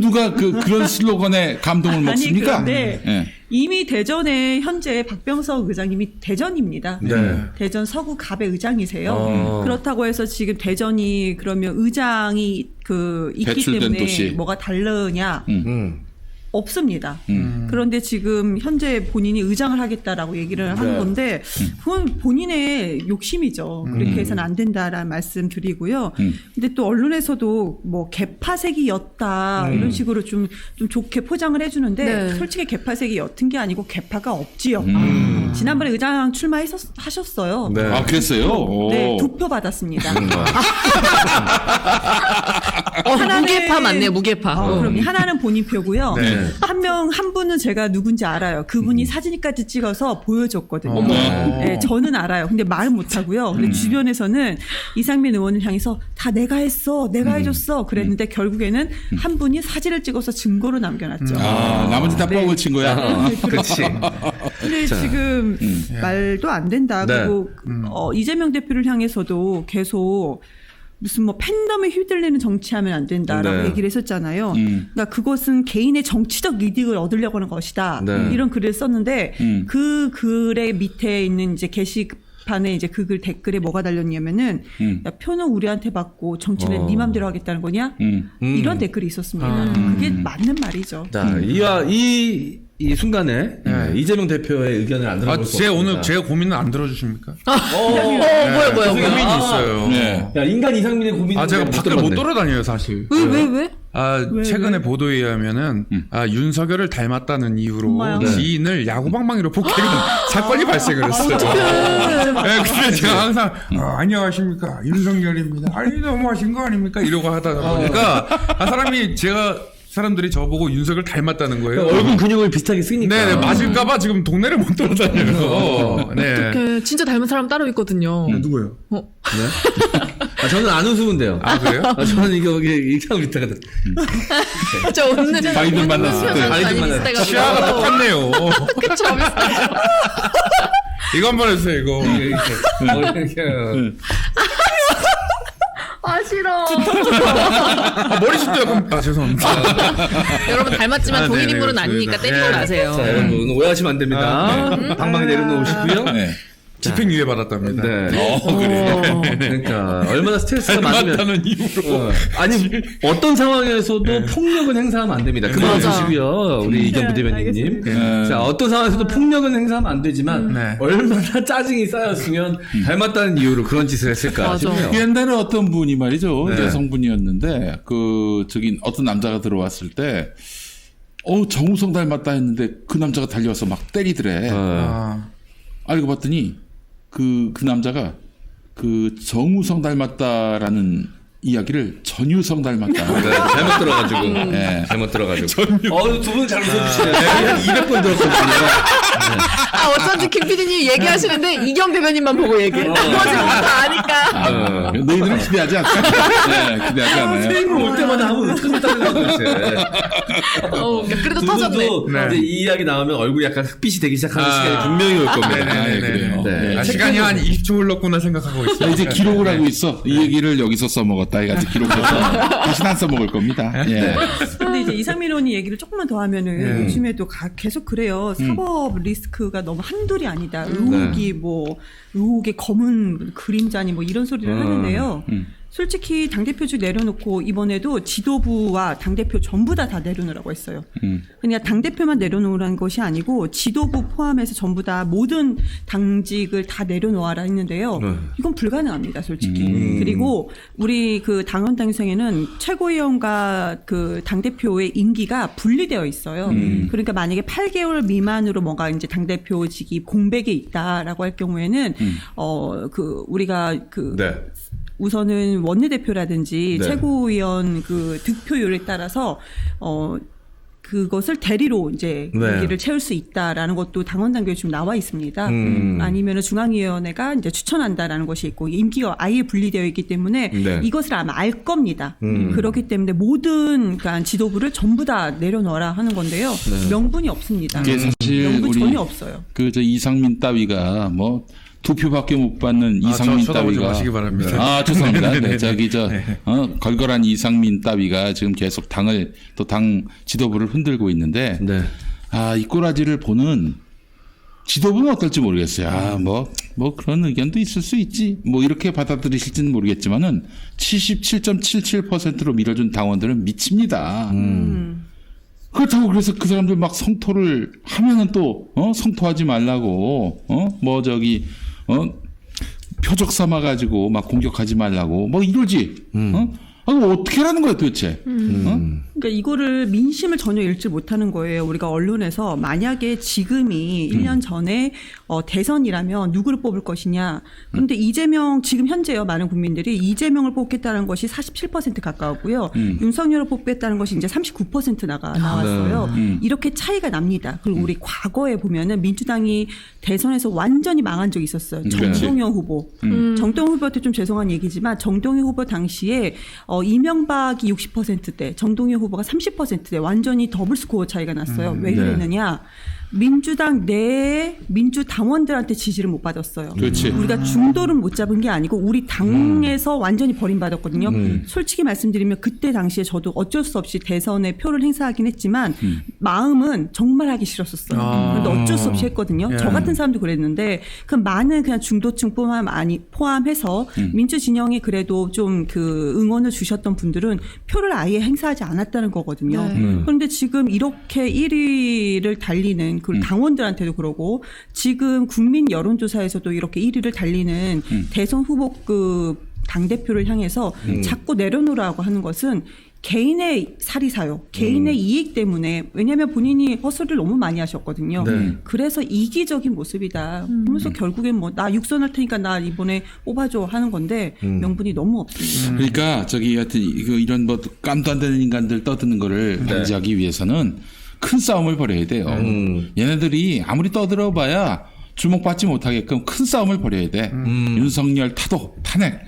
누가 그런 슬로건에 감동을 먹습니까? 그런데 이미 대전에 현재 박병석 의장님이 대전입니다. 대전 서구 갑의 의장이세요. 그렇다고 해서 지금 대전이 그러면 의장이 있기 때문에 도시. 뭐가 다르냐? 없습니다. 그런데 지금 현재 본인이 의장을 하겠다라고 얘기를 하는 건데 그건 본인의 욕심이죠. 그렇게 해서는 안 된다라는 말씀 드리고요. 근데 또 언론에서도 뭐 개파색이었다 이런 식으로 좀 좋게 포장을 해주는데 솔직히 개파색이 옅은 게 아니고 개파가 없지요. 지난번에 의장 출마하셨어요. 아 그랬어요? 네, 2표 받았습니다. 무게파 맞네요, 무게파. 그럼 하나는 본인 표고요. 한 분은 제가 누군지 알아요. 그분이 사진까지 찍어서 보여줬거든요. 네, 저는 알아요. 근데 말은 못하고요. 근데 주변에서는 이상민 의원을 향해서 다 내가 했어, 내가 해줬어 그랬는데 결국에는 한 분이 사진을 찍어서 증거로 남겨놨죠. 나머지 다 뻥을 친 거야. 그렇지. 근데 지금 말도 안 된다. 그리고 이재명 대표를 향해서도 계속 무슨 뭐 팬덤에 휘둘리는 정치하면 안 된다라고 네. 얘기를 했었잖아요. 그러니까 그것은 개인의 정치적 이득을 얻으려고 하는 것이다. 네. 이런 글을 썼는데 그 글의 밑에 있는 이제 게시판에 이제 그 글 댓글에 뭐가 달렸냐면은 야, 표는 우리한테 받고 정치는 네 맘대로 하겠다는 거냐? 이런 댓글이 있었습니다. 그게 맞는 말이죠. 자, 이 순간에 이재명 대표의 의견을 안 들어볼 수 제가 없습니다. 오늘 제 고민은 안 들어주십니까? 뭐야. 고민이 있어요. 네. 야, 인간 이상민의 고민. 제가 밖을 못 돌아다녀요, 사실. 왜? 최근에 보도에 의하면 윤석열을 닮았다는 이유로 정말요? 지인을 야구방망이로 폭행한 사건이 발생을 했어요. 네, 근데 제가 항상 안녕하십니까 윤석열입니다. 아니 너무하신 거 아닙니까? 이러고 하다 보니까 사람들이 저보고 윤석열 닮았다는 거예요. 얼굴 근육을 비슷하게 쓰니까. 네, 맞을까봐 지금 동네를 못 돌아다녀요. 네. 어떡해. 진짜 닮은 사람 따로 있거든요. 누구예요? 네? 저는 안 웃으면 돼요. 그래요? 저는 이렇게 하고 있다가. 저 오늘 바이든 만났을 때. 바이든 만났을 때. 시야가 똑같네요. 그쵸. 이거 한번 해주세요, 이거. 이렇게. 아 싫어. 머리 숱도 약간 죄송합니다. 여러분 닮았지만 동일 네네, 인물은 그렇습니다. 아니니까 때리고 나세요. 자, 여러분 오해하시면 안 됩니다. 방방에 내려놓으시고요. 네. 집행유예 받았답니다. 네. 그래요? 그러니까 얼마나 스트레스가 많으면 닮았다는 이유로. 아니 어떤 상황에서도 폭력은 행사하면 안 됩니다. 그만 맞아. 주시고요, 우리 이견 부대변인님. 자, 어떤 상황에서도 폭력은 행사하면 안 되지만 얼마나 짜증이 쌓였으면 닮았다는 이유로 그런 짓을 했을까 맞아. 싶네요. 옛날에 어떤 분이 말이죠. 네. 여성분이었는데 어떤 남자가 들어왔을 때 정우성 닮았다 했는데 그 남자가 달려와서 막 때리더래. 알고 봤더니 그 남자가 그 정우성 닮았다라는 이야기를 전유성 닮았다. 잘못 들어가지고. 네. 잘못 들어가지고. 두 분 잘 웃어주시네요. 200번 들었거든요. 어쩐지 김 PD님 얘기하시는데 이경 대변인만 보고 얘기해. 나머지는 다 아니까. 너희들은 기대하지 않다. 네, 기대하지 않아요. 선생님을 올 때마다 하면 어떡하겠다는 거지. 그래도 터졌네. 이제 이 이야기 나오면 얼굴이 약간 흑빛이 되기 시작하는 시간이 분명히 올 겁니다. 그래요. 네. 시간이 한 20초 흘렀구나 생각하고 있어요. 이제 기록을 하고 있어. 이 얘기를 여기서 써먹었다. 해가지고 기록해서 다시는 안 써먹을 겁니다. 예. 근데 이제 이상민 의원이 얘기를 조금만 더 하면은 요즘에도 계속 그래요. 사법 리스크가 너무 한둘이 아니다. 의혹의 검은 그림자니 뭐 이런 소리를 하는데요. 솔직히 당대표 내려놓고 이번에도 지도부와 당대표 전부 다 내려놓으라고 했어요. 그러니까 당대표만 내려놓으라는 것이 아니고 지도부 포함해서 전부 다 모든 당직을 다 내려놓아라 했는데요. 이건 불가능합니다, 솔직히. 그리고 우리 그 당원 당성에는 최고위원과 그 당대표의 임기가 분리되어 있어요. 그러니까 만약에 8개월 미만으로 뭔가 이제 당대표직이 공백이 있다라고 할 경우에는 우리가 우선은 원내대표라든지 최고위원 그 득표율에 따라서 그것을 대리로 이제 임기를 채울 수 있다라는 것도 당원 당규에 지금 나와 있습니다. 아니면은 중앙위원회가 이제 추천한다라는 것이 있고 임기가 아예 분리되어 있기 때문에 이것을 아마 알 겁니다. 그렇기 때문에 모든 그러니까 지도부를 전부 다 내려놓아라 하는 건데요. 명분이 없습니다. 이게 사실 명분 우리 전혀 없어요. 이상민 따위가 뭐 2표밖에 못 받는 이상민 따위가 마시기 바랍니다. 죄송합니다. 걸걸한 이상민 따위가 지금 계속 당 지도부를 흔들고 있는데 이 꼬라지를 보는 지도부는 어떨지 모르겠어요. 뭐 그런 의견도 있을 수 있지. 뭐 이렇게 받아들이실지는 모르겠지만은 77.77%로 밀어준 당원들은 미칩니다. 그렇다고 그래서 그 사람들 막 성토를 하면은 또 성토하지 말라고 표적 삼아가지고 막 공격하지 말라고 뭐 이러지. 어떻게 하라는 거야 도대체. 그러니까 이거를 민심을 전혀 읽지 못하는 거예요. 우리가 언론에서 만약에 지금이 1년 전에 대선이라면 누구를 뽑을 것이냐. 그런데 이재명 지금 현재요 많은 국민들이 이재명을 뽑겠다는 것이 47% 가까웠고요. 윤석열을 뽑겠다는 것이 이제 39% 나왔어요. 이렇게 차이가 납니다. 그리고 우리 과거에 보면은 민주당이 대선에서 완전히 망한 적이 있었어요. 정동영 후보. 정동영 후보한테 좀 죄송한 얘기지만 정동영 후보 당시에 이명박이 60%대, 정동영 후보가 30%대 완전히 더블 스코어 차이가 났어요. 왜 그랬느냐? 민주당 내에 민주당원들한테 지지를 못 받았어요. 그렇지. 우리가 중도를 못 잡은 게 아니고 우리 당에서 완전히 버림받았거든요. 솔직히 말씀드리면 그때 당시에 저도 어쩔 수 없이 대선에 표를 행사하긴 했지만 마음은 정말 하기 싫었었어요. 그런데 어쩔 수 없이 했거든요. 저 같은 사람도 그랬는데 그 많은 그냥 중도층 포함해서 민주 진영에 그래도 좀 그 응원을 주셨던 분들은 표를 아예 행사하지 않았다는 거거든요. 그런데 지금 이렇게 1위를 달리는 그 당원들한테도 그러고 지금 국민 여론조사에서도 이렇게 1위를 달리는 대선 후보급 당대표를 향해서 자꾸 내려놓으라고 하는 것은 개인의 사리사욕, 개인의 이익 때문에 왜냐하면 본인이 헛소리를 너무 많이 하셨거든요. 그래서 이기적인 모습이다. 그러면서 결국엔 뭐 나 육선할 테니까 나 이번에 뽑아줘 하는 건데 명분이 너무 없습니다. 그러니까 저기 하여튼 이런 뭐 깜도 안 되는 인간들 떠드는 거를 방지하기 위해서는 큰 싸움을 벌여야 돼요. 얘네들이 아무리 떠들어봐야 주목받지 못하게끔 큰 싸움을 벌여야 돼. 윤석열 탄핵.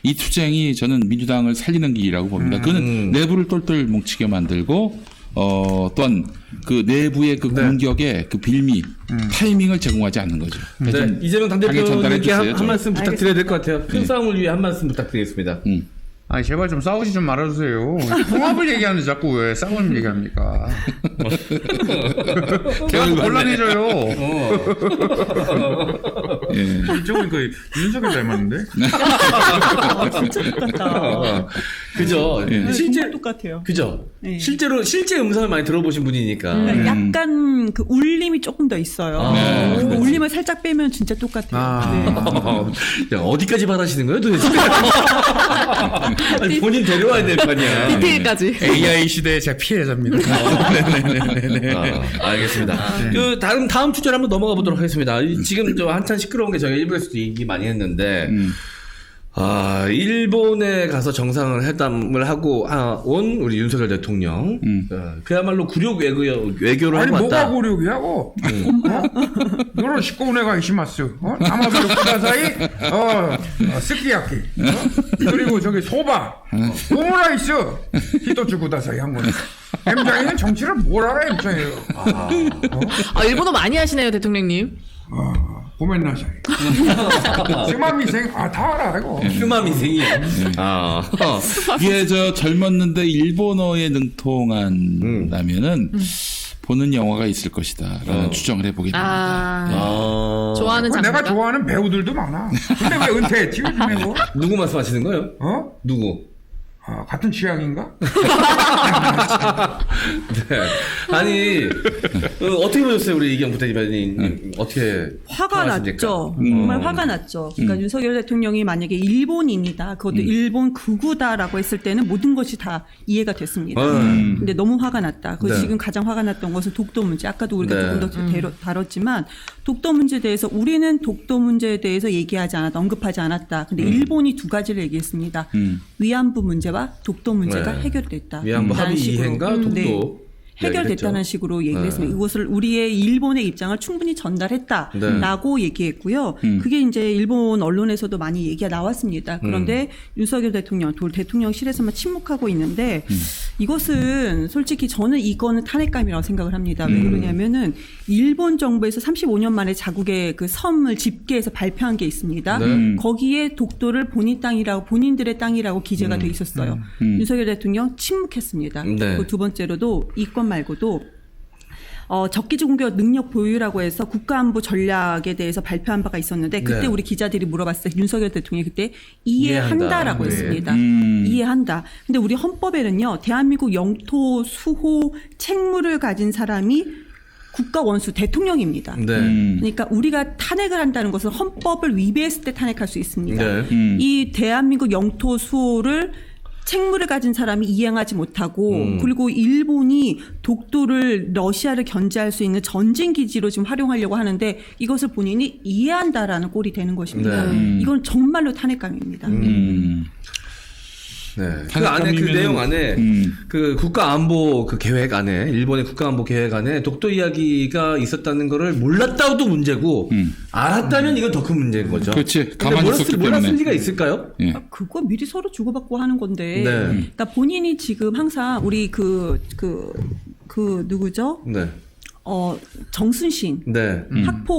이 투쟁이 저는 민주당을 살리는 길이라고 봅니다. 그거는 내부를 똘똘 뭉치게 만들고 또한 그 내부의 그 공격의 그 빌미, 타이밍을 제공하지 않는 거죠. 네, 이재명 당대표님께 한 말씀 부탁드려야 될 것 같아요. 큰 싸움을 위해 한 말씀 부탁드리겠습니다. 아니 제발 좀 싸우지 좀 말아주세요. 통합을 얘기하는데 자꾸 왜 싸움을 얘기합니까? 계속 곤란해져요. 이쪽은 그 윤석열 닮았는데? 진짜 똑같다. 그죠? 실제 똑같아요. 그죠? 실제 음성을 많이 들어보신 분이니까. 약간 그 울림이 조금 더 있어요. 그 울림을 살짝 빼면 진짜 똑같아요. 야, 어디까지 바라시는 거예요, 도대체? 아니, 본인 데려와야 될 거 아니야. 디테일까지. AI 시대의 제 피해자입니다. 알겠습니다. 그 다음 주제로 한번 넘어가 보도록 하겠습니다. 지금 저 한참 시끄러운 게 저희 일부에서도 얘기 많이 했는데, 일본에 가서 정상회담을 하고 온 우리 윤석열 대통령. 그야말로 굴욕 외교를 아니, 하고 왔다. 뭐가 굴욕이야고? 요런 시코우네가 이시마스. 나마비로 쿠다사이, 스키야키. 그리고 저기 소바, 오므라이스, 히토츠 쿠다사이 한 거네. M장에는 정치를 뭘 알아, M장이에요. 일본어 많이 하시네요, 대통령님. 고멘나사이. 스마미생, 다 알아, 이거. 스마미생이요. 이게 저 젊었는데 일본어에 능통한다면은 보는 영화가 있을 것이다라는 추정을 해보겠습니다. 좋아하는 장르가? 내가 좋아하는 배우들도 많아. 근데 왜 은퇴했지 요즘에 뭐? 누구 말씀하시는 거예요? 누구? 같은 취향인가? 네. 아니 어떻게 보셨어요, 우리 이경 부대변인? 어떻게 화가 났죠. 정말 화가 났죠. 그러니까 윤석열 대통령이 만약에 일본인이다, 그것도 일본 극우다라고 했을 때는 모든 것이 다 이해가 됐습니다. 근데 너무 화가 났다. 그 지금 가장 화가 났던 것은 독도 문제. 아까도 우리가 조금 더 다뤘지만 독도 문제에 대해서 우리는 독도 문제에 대해서 얘기하지 않았다, 언급하지 않았다. 근데 일본이 두 가지를 얘기했습니다. 위안부 문제와 독도 문제가 해결됐다. 위안부 합의 이행과 독도 해결됐다는 식으로 얘기를 했습니다. 이것을 우리의 일본의 입장을 충분히 전달했다라고 얘기했고요. 그게 이제 일본 언론에서도 많이 얘기가 나왔습니다. 그런데 윤석열 대통령실에서만 침묵하고 있는데 이것은 솔직히 저는 이거는 탄핵감이라고 생각을 합니다. 왜 그러냐면은 일본 정부에서 35년 만에 자국의 그 섬을 집계해서 발표한 게 있습니다. 거기에 독도를 본인들의 땅이라고 기재가 돼 있었어요. 윤석열 대통령 침묵했습니다. 그리고 두 번째로도 이건 말고도 적기지 공격 능력 보유라고 해서 국가안보 전략에 대해서 발표한 바가 있었는데 그때 우리 기자들이 물어봤을 때 윤석열 대통령이 그때 이해한다라고 했습니다. 이해한다. 근데 우리 헌법에는요, 대한민국 영토 수호 책무를 가진 사람이 국가 원수 대통령입니다. 그러니까 우리가 탄핵을 한다는 것은 헌법을 위배했을 때 탄핵할 수 있습니다. 이 대한민국 영토 수호를 책무를 가진 사람이 이행하지 못하고 그리고 일본이 독도를 러시아를 견제할 수 있는 전쟁기지로 지금 활용하려고 하는데 이것을 본인이 이해한다라는 꼴이 되는 것입니다. 이건 정말로 탄핵감입니다. 네. 그 안에 그 내용 안에 그 국가안보 그 계획 안에 일본의 국가안보 계획 안에 독도 이야기가 있었다는 거를 몰랐다도 문제고 알았다면 이건 더 큰 문제인 거죠. 그렇지. 가만히 있었기 때문에. 몰랐을 리가 있을까요? 그거 미리 서로 주고받고 하는 건데. 그러니까 본인이 지금 항상 우리 그 누구죠? 정순신 네.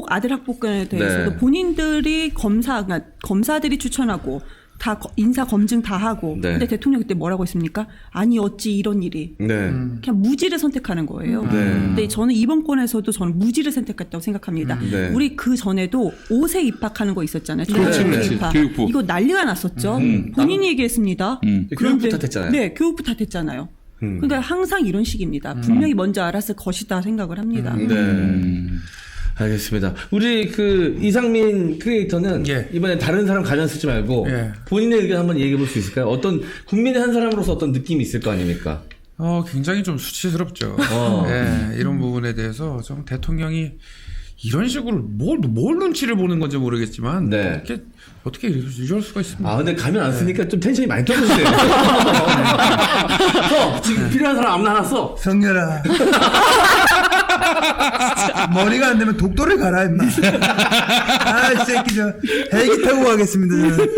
아들 학폭에 대해서도 네. 본인들이 그러니까 검사들이 추천하고 다 인사 검증 다 하고 네. 근데 대통령 그때 뭐라고 했습니까? 아니 어찌 이런 일이 네. 그냥 무지를 선택하는 거예요. 네. 근데 저는 이번 건에서도 저는 무지를 선택했다고 생각합니다. 네. 우리 그 전에도 5세 입학하는 거 있었잖아요. 그렇지, 초등학교 그렇지. 입학. 교육부. 이거 난리가 났었죠. 본인이 얘기했습니다. 교육부 탓했잖아요. 네, 교육부 탓했잖아요. 그러니까 항상 이런 식입니다. 분명히 먼저 알았을 것이다 생각을 합니다. 네. 알겠습니다. 우리 그 이상민 크리에이터는 예. 이번에 다른 사람 가면 쓰지 말고 예. 본인의 의견 한번 얘기해 볼 수 있을까요? 어떤 국민의 한 사람으로서 어떤 느낌이 있을 거 아닙니까? 굉장히 좀 수치스럽죠. 어. 예, 이런 부분에 대해서 좀 대통령이 이런 식으로 뭘 눈치를 보는 건지 모르겠지만 네. 어떻게 이럴 수가 있습니까? 아 근데 가면 안 쓰니까 좀 텐션이 많이 떨어지네요. 지금 필요한 사람 아무나 하나 써. 성렬아. 머리가 안 되면 독도를 가라 임마. 아, 이 새끼 저 헬기 타고 가겠습니다. 저는.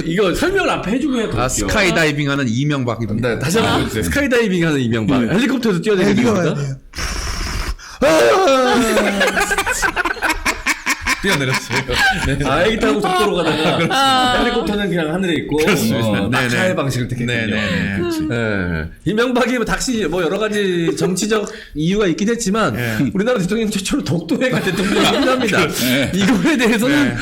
이거 설명을 앞에 해주고 해야 돼요. 스카이다이빙하는 이명박입니다. 네, 다시 한번 보여주세요. 스카이다이빙하는 이명박. 헬리콥터에서 뛰어내리는 헬기가 와야 겁니다. 돼요. 뛰어내렸어요. 네. 헬기 타고 속도로 가다가 헬리콥터는 그냥 하늘에 있고 낙하의 방식을 택했군요. 네. 이명박이 뭐 닥시 뭐 여러 가지 정치적 이유가 있긴 했지만 우리나라 대통령 최초로 독도에 간 대통령이 합니다. 이거에 대해서는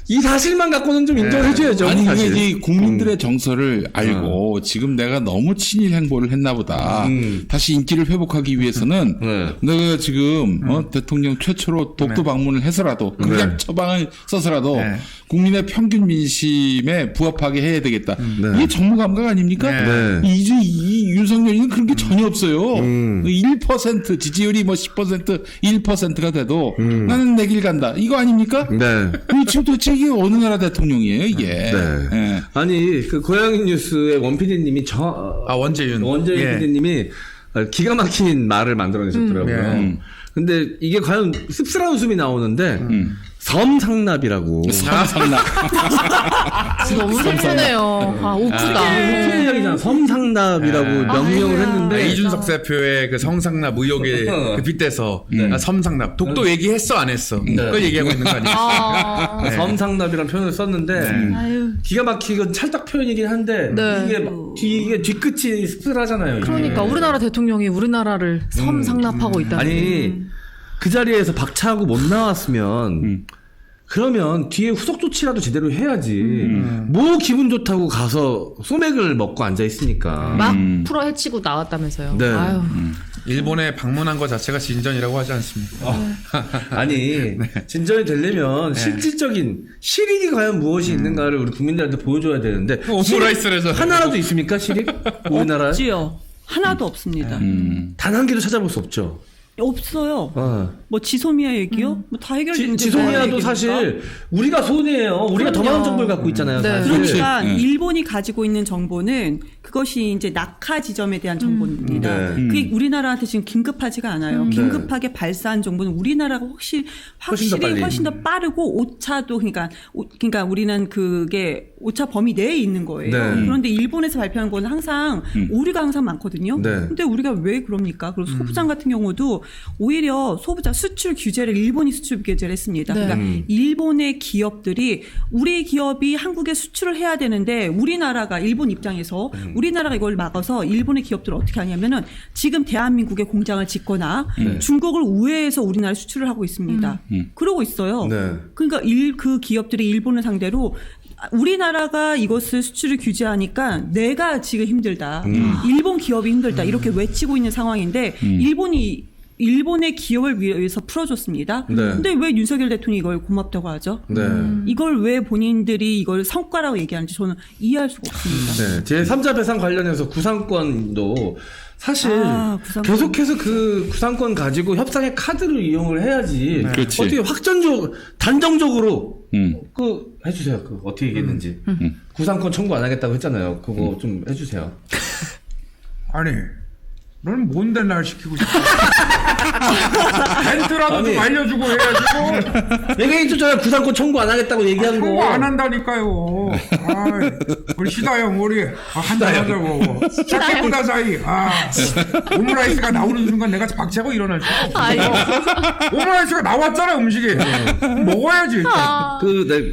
이 사실만 갖고는 좀 인정해줘야죠. 아니 사실. 이게 국민들의 정서를 알고 지금 내가 너무 친일 행보를 했나 보다. 다시 인기를 회복하기 위해서는 내가 지금 대통령 최초로 독도 방문을 해서라도 극약 처방을 써서라도 국민의 평균 민심에 부합하게 해야 되겠다. 이게 정무 감각 아닙니까? 이제 이 윤석열이는 그런 게 전혀 없어요. 1% 지지율이 뭐 10% 1%가 돼도 나는 내 길 간다. 이거 아닙니까? 네. 지금 도대체 이게 어느 나라 대통령이에요, 이게? 네. 아니, 그 고양이 뉴스의 원PD님이 원재윤 PD님이 기가 막힌 말을 만들어내셨더라고요. 근데 이게 과연 씁쓸한 웃음이 나오는데, 섬상납이라고. 섬상납. 너무 슬프네요. 아, 오프다. 오프의 이야기잖아. 섬상납이라고 명명을 했는데. 이준석 대표의 그 성상납 의혹에 그 빗대서 섬상납 독도 얘기했어 안 했어 그걸 얘기하고 있는 거 아니에요? 섬상납이라는 표현을 썼는데 기가 막히건 찰떡 표현이긴 한데 이게 뒤끝이 씁쓸하잖아요. 그러니까 우리나라 대통령이 우리나라를 섬상납하고 있다. 아니 그 자리에서 박차하고 못 나왔으면 그러면 뒤에 후속 조치라도 제대로 해야지. 뭐 기분 좋다고 가서 소맥을 먹고 앉아 있으니까. 막 풀어 헤치고 나왔다면서요. 네. 아유. 일본에 방문한 것 자체가 진전이라고 하지 않습니까? 아니 진전이 되려면 실질적인 실익이 과연 무엇이 있는가를 우리 국민들한테 보여줘야 되는데 오므라이스에서 하나라도 있습니까 실익? 우리나라에? 없지요. 하나도 없습니다. 단 한 개도 찾아볼 수 없죠. 없어요. 뭐 지소미아 얘기요? 뭐 다 해결되는데. 지소미아도 사실 우리가 손해예요. 우리가 더 많은 정보를 갖고 있잖아요. 사실. 그러니까 일본이 가지고 있는 정보는 그것이 이제 낙하 지점에 대한 정보입니다. 그게 우리나라한테 지금 긴급하지가 않아요. 긴급하게 발사한 정보는 우리나라가 확실히 훨씬 더 빠르고 오차도 그러니까 우리는 그게 오차 범위 내에 있는 거예요. 그런데 일본에서 발표한 거는 항상 오류가 항상 많거든요. 근데 우리가 왜 그럽니까? 그리고 소부장 같은 경우도 오히려 소부장 수출 규제를 일본이 수출 규제를 했습니다. 그러니까 일본의 기업들이 우리 기업이 한국에 수출을 해야 되는데 우리나라가 일본 입장에서 우리나라가 이걸 막아서 일본의 기업들을 어떻게 하냐면은 지금 대한민국에 공장을 짓거나 중국을 우회해서 우리나라에 수출을 하고 있습니다. 그러고 있어요. 그러니까 그 기업들이 일본을 상대로 우리나라가 이것을 수출을 규제하니까 내가 지금 힘들다. 일본 기업이 힘들다. 이렇게 외치고 있는 상황인데 일본의 기업을 위해서 풀어줬습니다. 근데 왜 윤석열 대통령이 이걸 고맙다고 하죠? 이걸 왜 본인들이 이걸 성과라고 얘기하는지 저는 이해할 수가 없습니다. 제3자 배상 관련해서 구상권도 사실 계속해서 그 구상권 가지고 협상의 카드를 이용을 해야지. 어떻게 단정적으로 그 해주세요. 그 어떻게 얘기했는지. 구상권 청구 안 하겠다고 했잖아요. 그거 좀 해주세요. 아니 너는 뭔데 날 시키고 싶어? 멘트라도 좀 알려주고 해가지고. 내가 있었잖아. 구상권 청구 안 하겠다고 얘기한 거. 청구 안 한다니까요. 아이, 우리 시다요 머리. 한잔 하자고. 샤케보다 사이. 오므라이스가 나오는 순간 내가 박차고 일어날 수가 없어. 오므라이스가 나왔잖아 음식이. 먹어야지.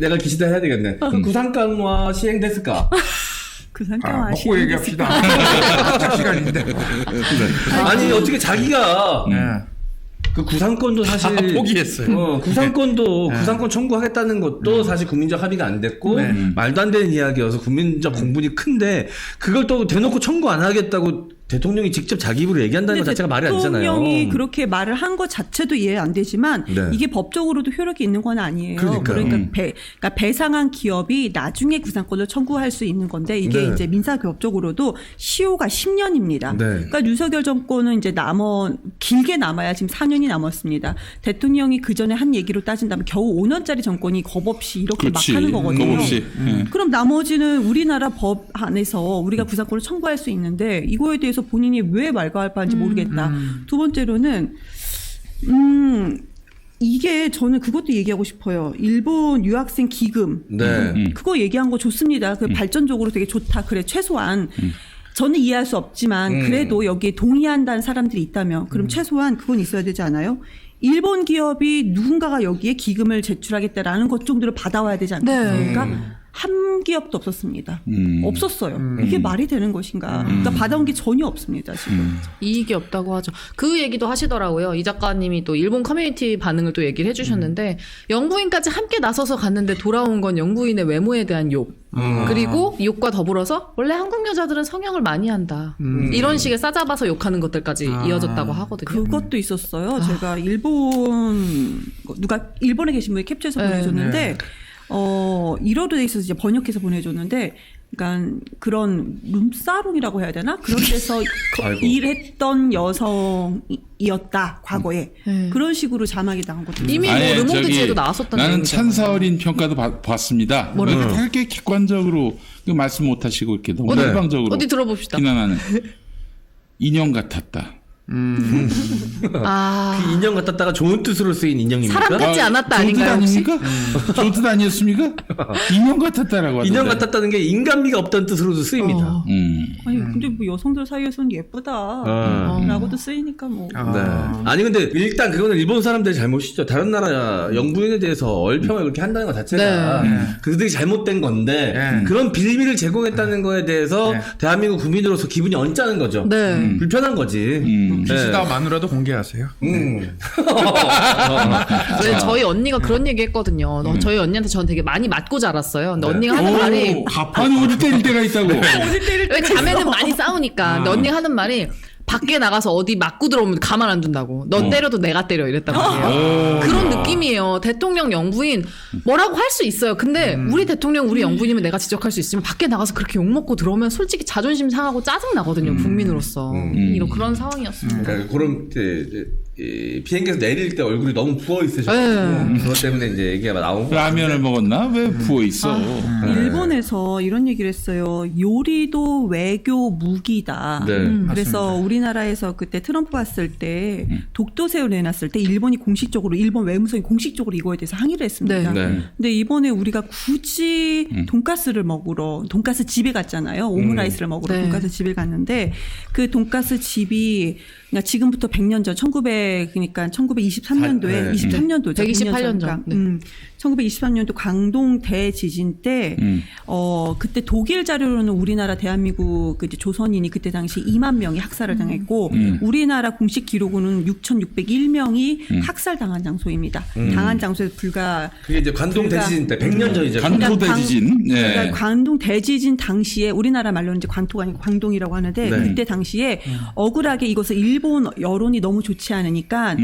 내가 기시다 해야 되겠네. 그 구상권화 시행됐을까? 먹고 얘기합시다. 시간인데. 아니 어떻게 자기가 그 구상권도 사실 포기했어요. 구상권 청구하겠다는 것도 사실 국민적 합의가 안 됐고 말도 안 되는 이야기여서 국민적 공분이 큰데 그걸 또 대놓고 청구 안 하겠다고 대통령이 직접 자기 입으로 얘기한다는 것 자체가 말이 안 되잖아요. 대통령이 그렇게 말을 한 것 자체도 이해 안 되지만 이게 법적으로도 효력이 있는 건 아니에요. 그러니까 배상한 기업이 나중에 구상권을 청구할 수 있는 건데 이게 이제 민사법적으로도 시효가 10년입니다. 그러니까 윤석열 정권은 이제 길게 남아야 지금 4년이 남았습니다. 대통령이 그 전에 한 얘기로 따진다면 겨우 5년짜리 정권이 겁 없이 이렇게 막 하는 거거든요. 겁 없이. 그럼 나머지는 우리나라 법 안에서 우리가 구상권을 청구할 수 있는데 이거에 대해서 본인이 왜 말가할바한지 모르겠다. 두 번째로는 이게 저는 그것도 얘기하고 싶어요. 일본 유학생 기금 그거 얘기한 거 좋습니다. 그 발전적으로 되게 좋다. 그래 최소한 저는 이해할 수 없지만 그래도 여기에 동의한다는 사람들이 있다면 그럼 최소한 그건 있어야 되지 않아요? 일본 기업이 누군가가 여기에 기금을 제출하겠다라는 것 정도를 받아와야 되지 않습니까? 한 기업도 없었습니다. 없었어요. 이게 말이 되는 것인가? 그러니까 받아온 게 전혀 없습니다. 지금. 이익이 없다고 하죠. 그 얘기도 하시더라고요. 이 작가님이 또 일본 커뮤니티 반응을 또 얘기를 해주셨는데 영부인까지 함께 나서서 갔는데 돌아온 건 영부인의 외모에 대한 욕. 그리고 욕과 더불어서 원래 한국 여자들은 성형을 많이 한다. 이런 식의 싸잡아서 욕하는 것들까지 이어졌다고 하거든요. 그것도 있었어요. 제가 누가 일본에 계신 분이 캡처해서 보내줬는데 1호로 돼 있어서 이제 번역해서 보내줬는데, 그러니까 그런 룸사롱이라고 해야 되나? 그런 데서 일했던 여성이었다 과거에 그런 식으로 자막이 나온 것도 이미 뭐 르몽드지에도 나왔었던. 나는 찬사어린 평가도 봤습니다. 되게 객관적으로 말씀 못하시고 이렇게 너무 일방적으로 어디 들어봅시다. 비난하는 인형 같았다. 그 인형 같았다가 좋은 뜻으로 쓰인 인형입니까? 사람 같지 않았다 아닌가요? 아닙니까? 좋은 뜻 아니었습니까? 인형 같았다라고 하던데. 인형 같았다는 게 인간미가 없다는 뜻으로도 쓰입니다. 아니 근데 뭐 여성들 사이에서는 예쁘다라고도 쓰이니까 뭐. 아니 근데 일단 그거는 일본 사람들의 잘못이죠. 다른 나라 영부인에 대해서 얼평을 그렇게 한다는 것 자체가 그들이 잘못된 건데 그런 빌미를 제공했다는 거에 대해서 대한민국 국민으로서 기분이 언짢은 거죠. 불편한 거지. 기시다 마누라도 공개하세요. 왜 저희 언니가 그런 얘기 했거든요. 저희 언니한테 저는 되게 많이 맞고 자랐어요. 근데 언니가 하는 말이 아니 어디 때릴 때가 있다고. 왜 자매는 많이 싸우니까. 근데 언니가 하는 말이 밖에 나가서 어디 맞고 들어오면 가만 안 둔다고. 너 때려도 내가 때려 이랬단 말이에요. 그런 느낌이에요. 대통령 영부인 뭐라고 할 수 있어요. 근데 우리 대통령 우리 영부인이면 내가 지적할 수 있으면 밖에 나가서 그렇게 욕먹고 들어오면 솔직히 자존심 상하고 짜증 나거든요. 국민으로서. 이런 그런 상황이었습니다. 그러니까 그런 비행기에서 내릴 때 얼굴이 너무 부어 있으셔가지고 그것 때문에 이제 얘기가 나온 거예요. 라면을 먹었나? 왜 부어 있어? 일본에서 이런 얘기를 했어요. 요리도 외교 무기다. 그래서 우리나라에서 그때 트럼프 왔을 때 독도새우 내놨을 때 일본이 공식적으로 일본 외무성이 공식적으로 이거에 대해서 항의를 했습니다. 근데 이번에 우리가 굳이 돈가스를 먹으러 돈가스 집에 갔잖아요. 오므라이스를 먹으러 돈가스 집에 갔는데 그 돈가스 집이 그러니까 지금부터 100년 전 1923년도에 23년도죠. 128년 전. 1923년도 광동 대지진 때 그때 독일 자료로는 우리나라 대한민국 그 이제 조선인이 그때 당시 2만 명이 학살을 당했고 우리나라 공식 기록으로는 6,601명이 학살당한 장소입니다. 당한 장소에서 그게 이제 광동 대지진 때 100년 전이죠. 광도 대지진. 그러니까 광동 대지진 당시에 우리나라 말로는 이제 광토가 아니고 광동이라고 하는데 그때 당시에 억울하게 이것을 일본 여론이 너무 좋지 않으니까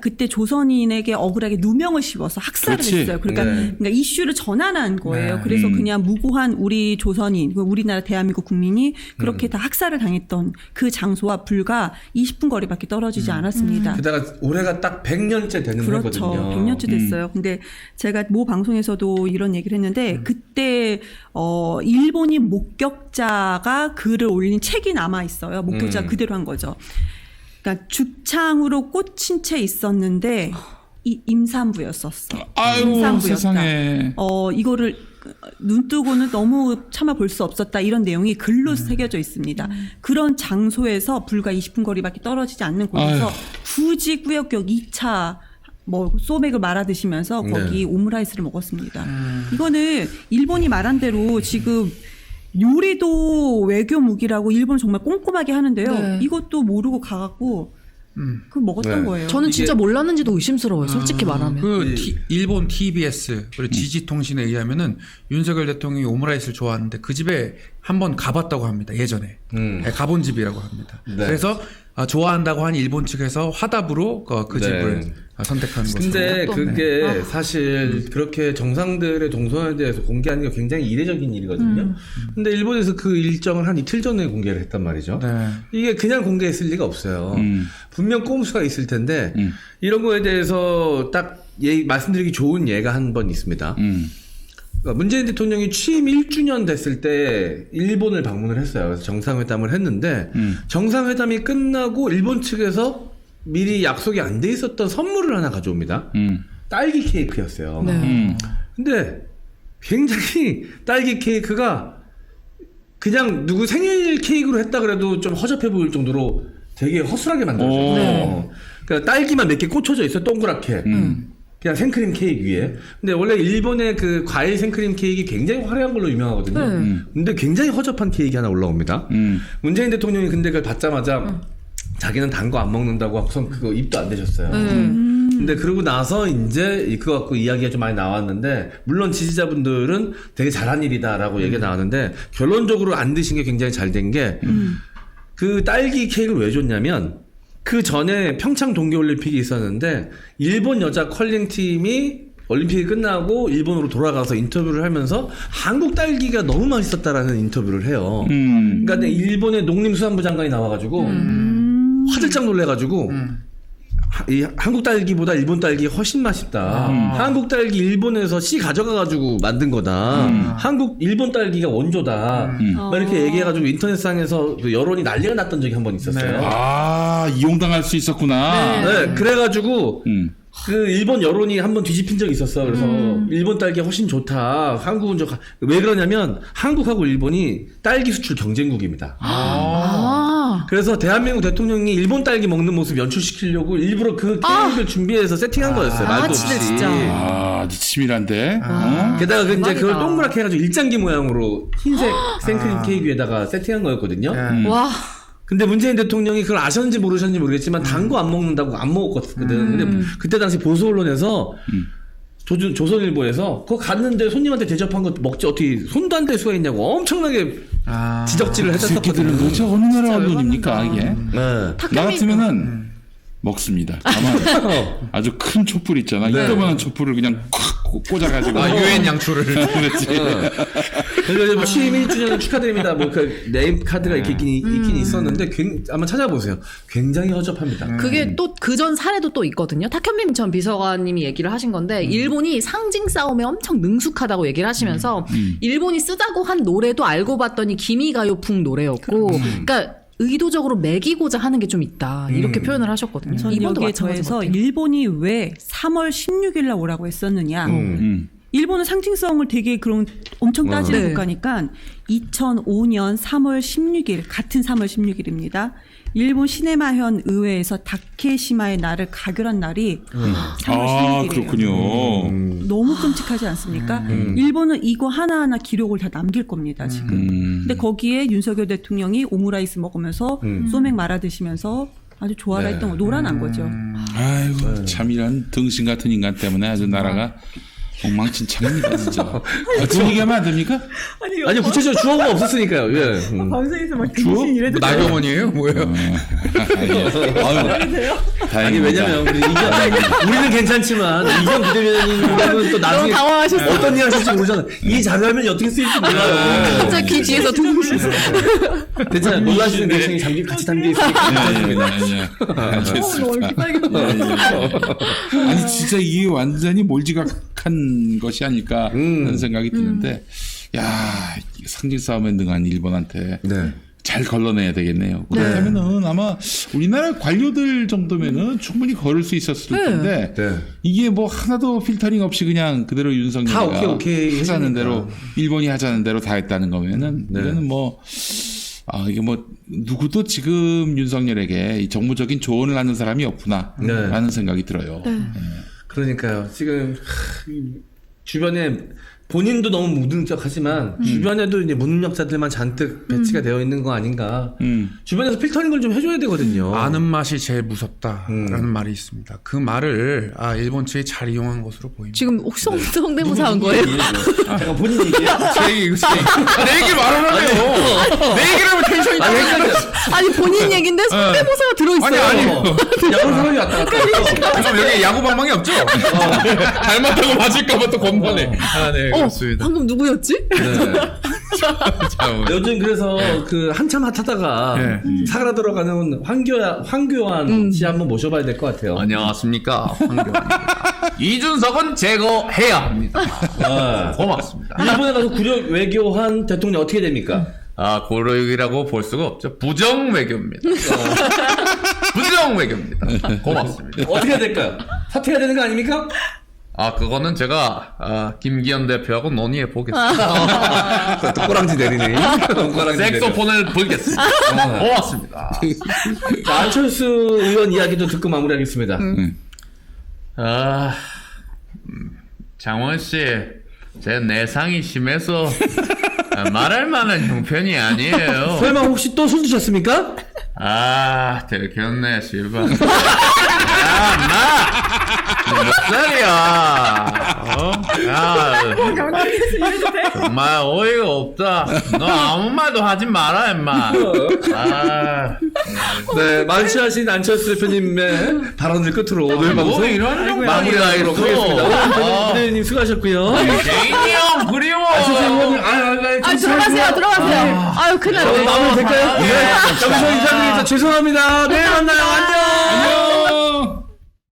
그때 조선인에게 억울하게 누명을 씌워서 학살을 그렇지. 했어요. 그러니까 이슈를 전환한 거예요. 그래서 그냥 무고한 우리 조선인, 우리나라 대한민국 국민이 그렇게 다 학살을 당했던 그 장소와 불과 20분 거리밖에 떨어지지 않았습니다. 게다가 올해가 딱 100년째 되는 그렇죠. 해거든요. 100년째 됐어요. 근데 제가 모 방송에서도 이런 얘기를 했는데 그때 일본인 목격자가 글을 올린 책이 남아 있어요. 목격자 그대로 한 거죠. 그러니까 죽창으로 꽂힌 채 있었는데 이 임산부였었어. 아유, 임산부였다. 세상에. 이거를 눈 뜨고는 너무 참아 볼 수 없었다. 이런 내용이 글로 새겨져 있습니다. 그런 장소에서 불과 20분 거리밖에 떨어지지 않는 곳에서 아유. 굳이 꾸역꾸역 2차 소맥을 말아 드시면서 거기 오므라이스를 먹었습니다. 이거는 일본이 말한 대로 지금 요리도 외교 무기라고 일본은 정말 꼼꼼하게 하는데요. 네. 이것도 모르고 가갖고 그 먹었던 거예요. 저는 진짜 몰랐는지도 의심스러워요. 솔직히 말하면. 일본 TBS 그리고 지지통신에 의하면은 윤석열 대통령이 오므라이스를 좋아하는데 그 집에 한번 가봤다고 합니다. 예전에 가본 집이라고 합니다. 네. 그래서 좋아한다고 한 일본 측에서 화답으로 그 집을 선택한 것으로. 근데 그게 사실 그렇게 정상들의 동선에 대해서 공개하는 게 굉장히 이례적인 일이거든요. 근데 일본에서 그 일정을 한 이틀 전에 공개를 했단 말이죠. 네. 이게 그냥 공개했을 리가 없어요. 분명 꼼수가 있을 텐데 이런 거에 대해서 딱 말씀드리기 좋은 예가 한 번 있습니다. 그러니까 문재인 대통령이 취임 1주년 됐을 때 일본을 방문을 했어요. 그래서 정상회담을 했는데 정상회담이 끝나고 일본 측에서 미리 약속이 안 돼 있었던 선물을 하나 가져옵니다. 딸기 케이크였어요. 근데 굉장히 딸기 케이크가 그냥 누구 생일 케이크로 했다 그래도 좀 허접해 보일 정도로 되게 허술하게 만들어졌어요. 네. 그러니까 딸기만 몇 개 꽂혀져 있어, 동그랗게. 그냥 생크림 케이크 위에. 근데 원래 일본의 그 과일 생크림 케이크 굉장히 화려한 걸로 유명하거든요. 근데 굉장히 허접한 케이크 하나 올라옵니다. 문재인 대통령이 근데 그걸 받자마자 자기는 단 거 안 먹는다고 우선 그거 입도 안 대셨어요. 근데 그러고 나서 이제 그거 갖고 이야기가 좀 많이 나왔는데, 물론 지지자분들은 되게 잘한 일이다라고 얘기가 나왔는데, 결론적으로 안 드신 게 굉장히 잘 된 게, 그 딸기 케이크를 왜 줬냐면, 그 전에 평창 동계올림픽이 있었는데 일본 여자 컬링팀이 올림픽이 끝나고 일본으로 돌아가서 인터뷰를 하면서 한국 딸기가 너무 맛있었다라는 인터뷰를 해요. 그러니까 일본의 농림수산부 장관이 나와가지고 화들짝 놀래가지고 이 한국 딸기보다 일본 딸기가 훨씬 맛있다. 한국 딸기 일본에서 씨 가져가가지고 만든 거다. 일본 딸기가 원조다. 막 이렇게 얘기해가지고 인터넷상에서 그 여론이 난리가 났던 적이 한 번 있었어요. 이용당할 수 있었구나. 네, 그래가지고 그 일본 여론이 한번 뒤집힌 적이 있었어. 그래서 일본 딸기가 훨씬 좋다. 한국은 왜 그러냐면 한국하고 일본이 딸기 수출 경쟁국입니다. 그래서 대한민국 대통령이 일본 딸기 먹는 모습 연출시키려고 일부러 그 케이크를 준비해서 세팅한 거였어요. 말도 없이. 진짜 치밀한데. 게다가 이제 그걸 동그랗게 해가지고 일장기 모양으로 흰색 생크림 케이크 위에다가 세팅한 거였거든요. 와. 근데 문재인 대통령이 그걸 아셨는지 모르셨는지 모르겠지만 단 거 안 먹는다고 안 먹었거든. 근데 그때 당시 보수 언론에서 조선일보에서 그거 갔는데 손님한테 대접한 거 먹지 어떻게 손도 안 댈 수가 있냐고 엄청나게 지적질을 했었거든요. 새끼들은 도대체 어느 나라 언론입니까 이게? 네. 나 같으면은 먹습니다. 다만 아주 큰 촛불 있잖아. 이거만한 촛불을 그냥 콱 꽂아가지고 유엔 양초를. 그렇지. 그래서 뭐 취임 1주년 축하드립니다. 뭐 그 네임 카드가 이렇게 있긴 있었는데 한번 찾아보세요. 굉장히 허접합니다. 그게 또 그전 사례도 또 있거든요. 탁현민 전 비서관님이 얘기를 하신 건데 일본이 상징 싸움에 엄청 능숙하다고 얘기를 하시면서 일본이 쓰자고 한 노래도 알고 봤더니 기미가요풍 노래였고, 그러니까 의도적으로 매기고자 하는 게 좀 있다. 이렇게 표현을 하셨거든요. 저는 여기에 더해서 일본이 왜 3월 16일 날 오라고 했었느냐. 일본은 상징성을 되게 그런 엄청 따지는 국가니까 2005년 3월 16일 같은 3월 16일입니다. 일본 시네마현 의회에서 다케시마의 날을 가결한 날이 3월 16일이에요. 그렇군요. 너무 끔찍하지 않습니까? 일본은 이거 하나하나 기록을 다 남길 겁니다, 지금. 근데 거기에 윤석열 대통령이 오므라이스 먹으면서 소맥 말아 드시면서 아주 좋아라 했던 거, 놀아난 거죠. 아이고, 참 이런 등신 같은 인간 때문에 아주 나라가 엉망진창입니다 진짜. 그 얘기하면 안 됩니까? 아니 구체적으로 주어가 없었으니까요. 예. 방송에서 막 주어? 등신 이래도 나경원이에요? 뭐예요? 아니 왜냐면 우리는 괜찮지만 이전 부대변인은 또 나중에 당황하셨어요. 어떤 일 하실지 모르잖아요. 이 자료화면이 어떻게 쓰일지 몰라요. 갑자기 귀 뒤에서 등신. 괜찮아요. 놀라시는 대상이 같이 담겨 있으니까. 알겠습니다. 아니 진짜 이게 완전히 몰지각한 것이 아닐까 하는 생각이 드는데, 야 상징 싸움에 능한 일본한테 잘 걸러내야 되겠네요. 그렇다면은 아마 우리나라 관료들 정도면은 충분히 걸을 수 있었을 텐데 이게 뭐 하나도 필터링 없이 그냥 그대로 윤석열이가 오케이 하자는 대로 일본이 하자는 대로 다 했다는 거면은 이거는 뭐. 이게 뭐, 누구도 지금 윤석열에게 이 정무적인 조언을 하는 사람이 없구나라는 생각이 들어요. 그러니까요. 지금, 주변에 본인도 너무 무능력하지만 주변에도 이제 무능력자들만 잔뜩 배치가 되어 있는 거 아닌가. 주변에서 필터링을 좀 해줘야 되거든요. 아는 맛이 제일 무섭다라는 말이 있습니다. 그 말을 일본 측이 잘 이용한 것으로 보입니다. 지금 혹시 성대모사 한 거예요? 잠깐 본인 얘기예요? 제 얘기, 내 얘기 말하라고요. 내 얘기를 하면 텐션이 아니 본인 얘기인데 성대모사가 들어있어요. 아니요. 야구 사람이 왔다 갔다. 그럼 여기 야구 방망이 없죠? 잘못하고 맞을까봐 또 겁나네. 네, 그렇습니다. 방금 누구였지? 요즘 그래서 그 한참 핫하다가 사그라 들어가는 황교안 씨 한번 모셔봐야 될 것 같아요. 안녕하십니까, 황교안입니다. 이준석은 제거해야 합니다. 고맙습니다. 일본에 가서 구력 외교한 대통령 어떻게 됩니까? 고력이라고 볼 수가 없죠. 부정 외교입니다. 부정 외교입니다. 고맙습니다. 어떻게 해야 될까요? 사퇴해야 되는 거 아닙니까? 그거는 제가 김기현 대표하고 논의해 보겠습니다. 또 꼬랑지 내리네. 색소폰을 불겠습니다. 고맙습니다. 자, 안철수 의원 이야기도 듣고 마무리하겠습니다. 장원 씨, 제 내상이 심해서 말할 만한 형편이 아니에요. 설마 혹시 또 술 드셨습니까? 들켰네, 씨발. 몇 살이야? 정말 어이가 없다. 너 아무 말도 하지 마라, 임마. 네, 만취하신 안철수 대표님의 발언을 끝으로 오늘 방송 마무리하도록 하겠습니다. 오늘 대표님 수고하셨고요. 개인이 형 그리워. 들어가세요. 아유 큰일 났네. 마무리 될까요? 네. 여기서 인사드리겠습니다. 죄송합니다. 내일 만나요. 안녕.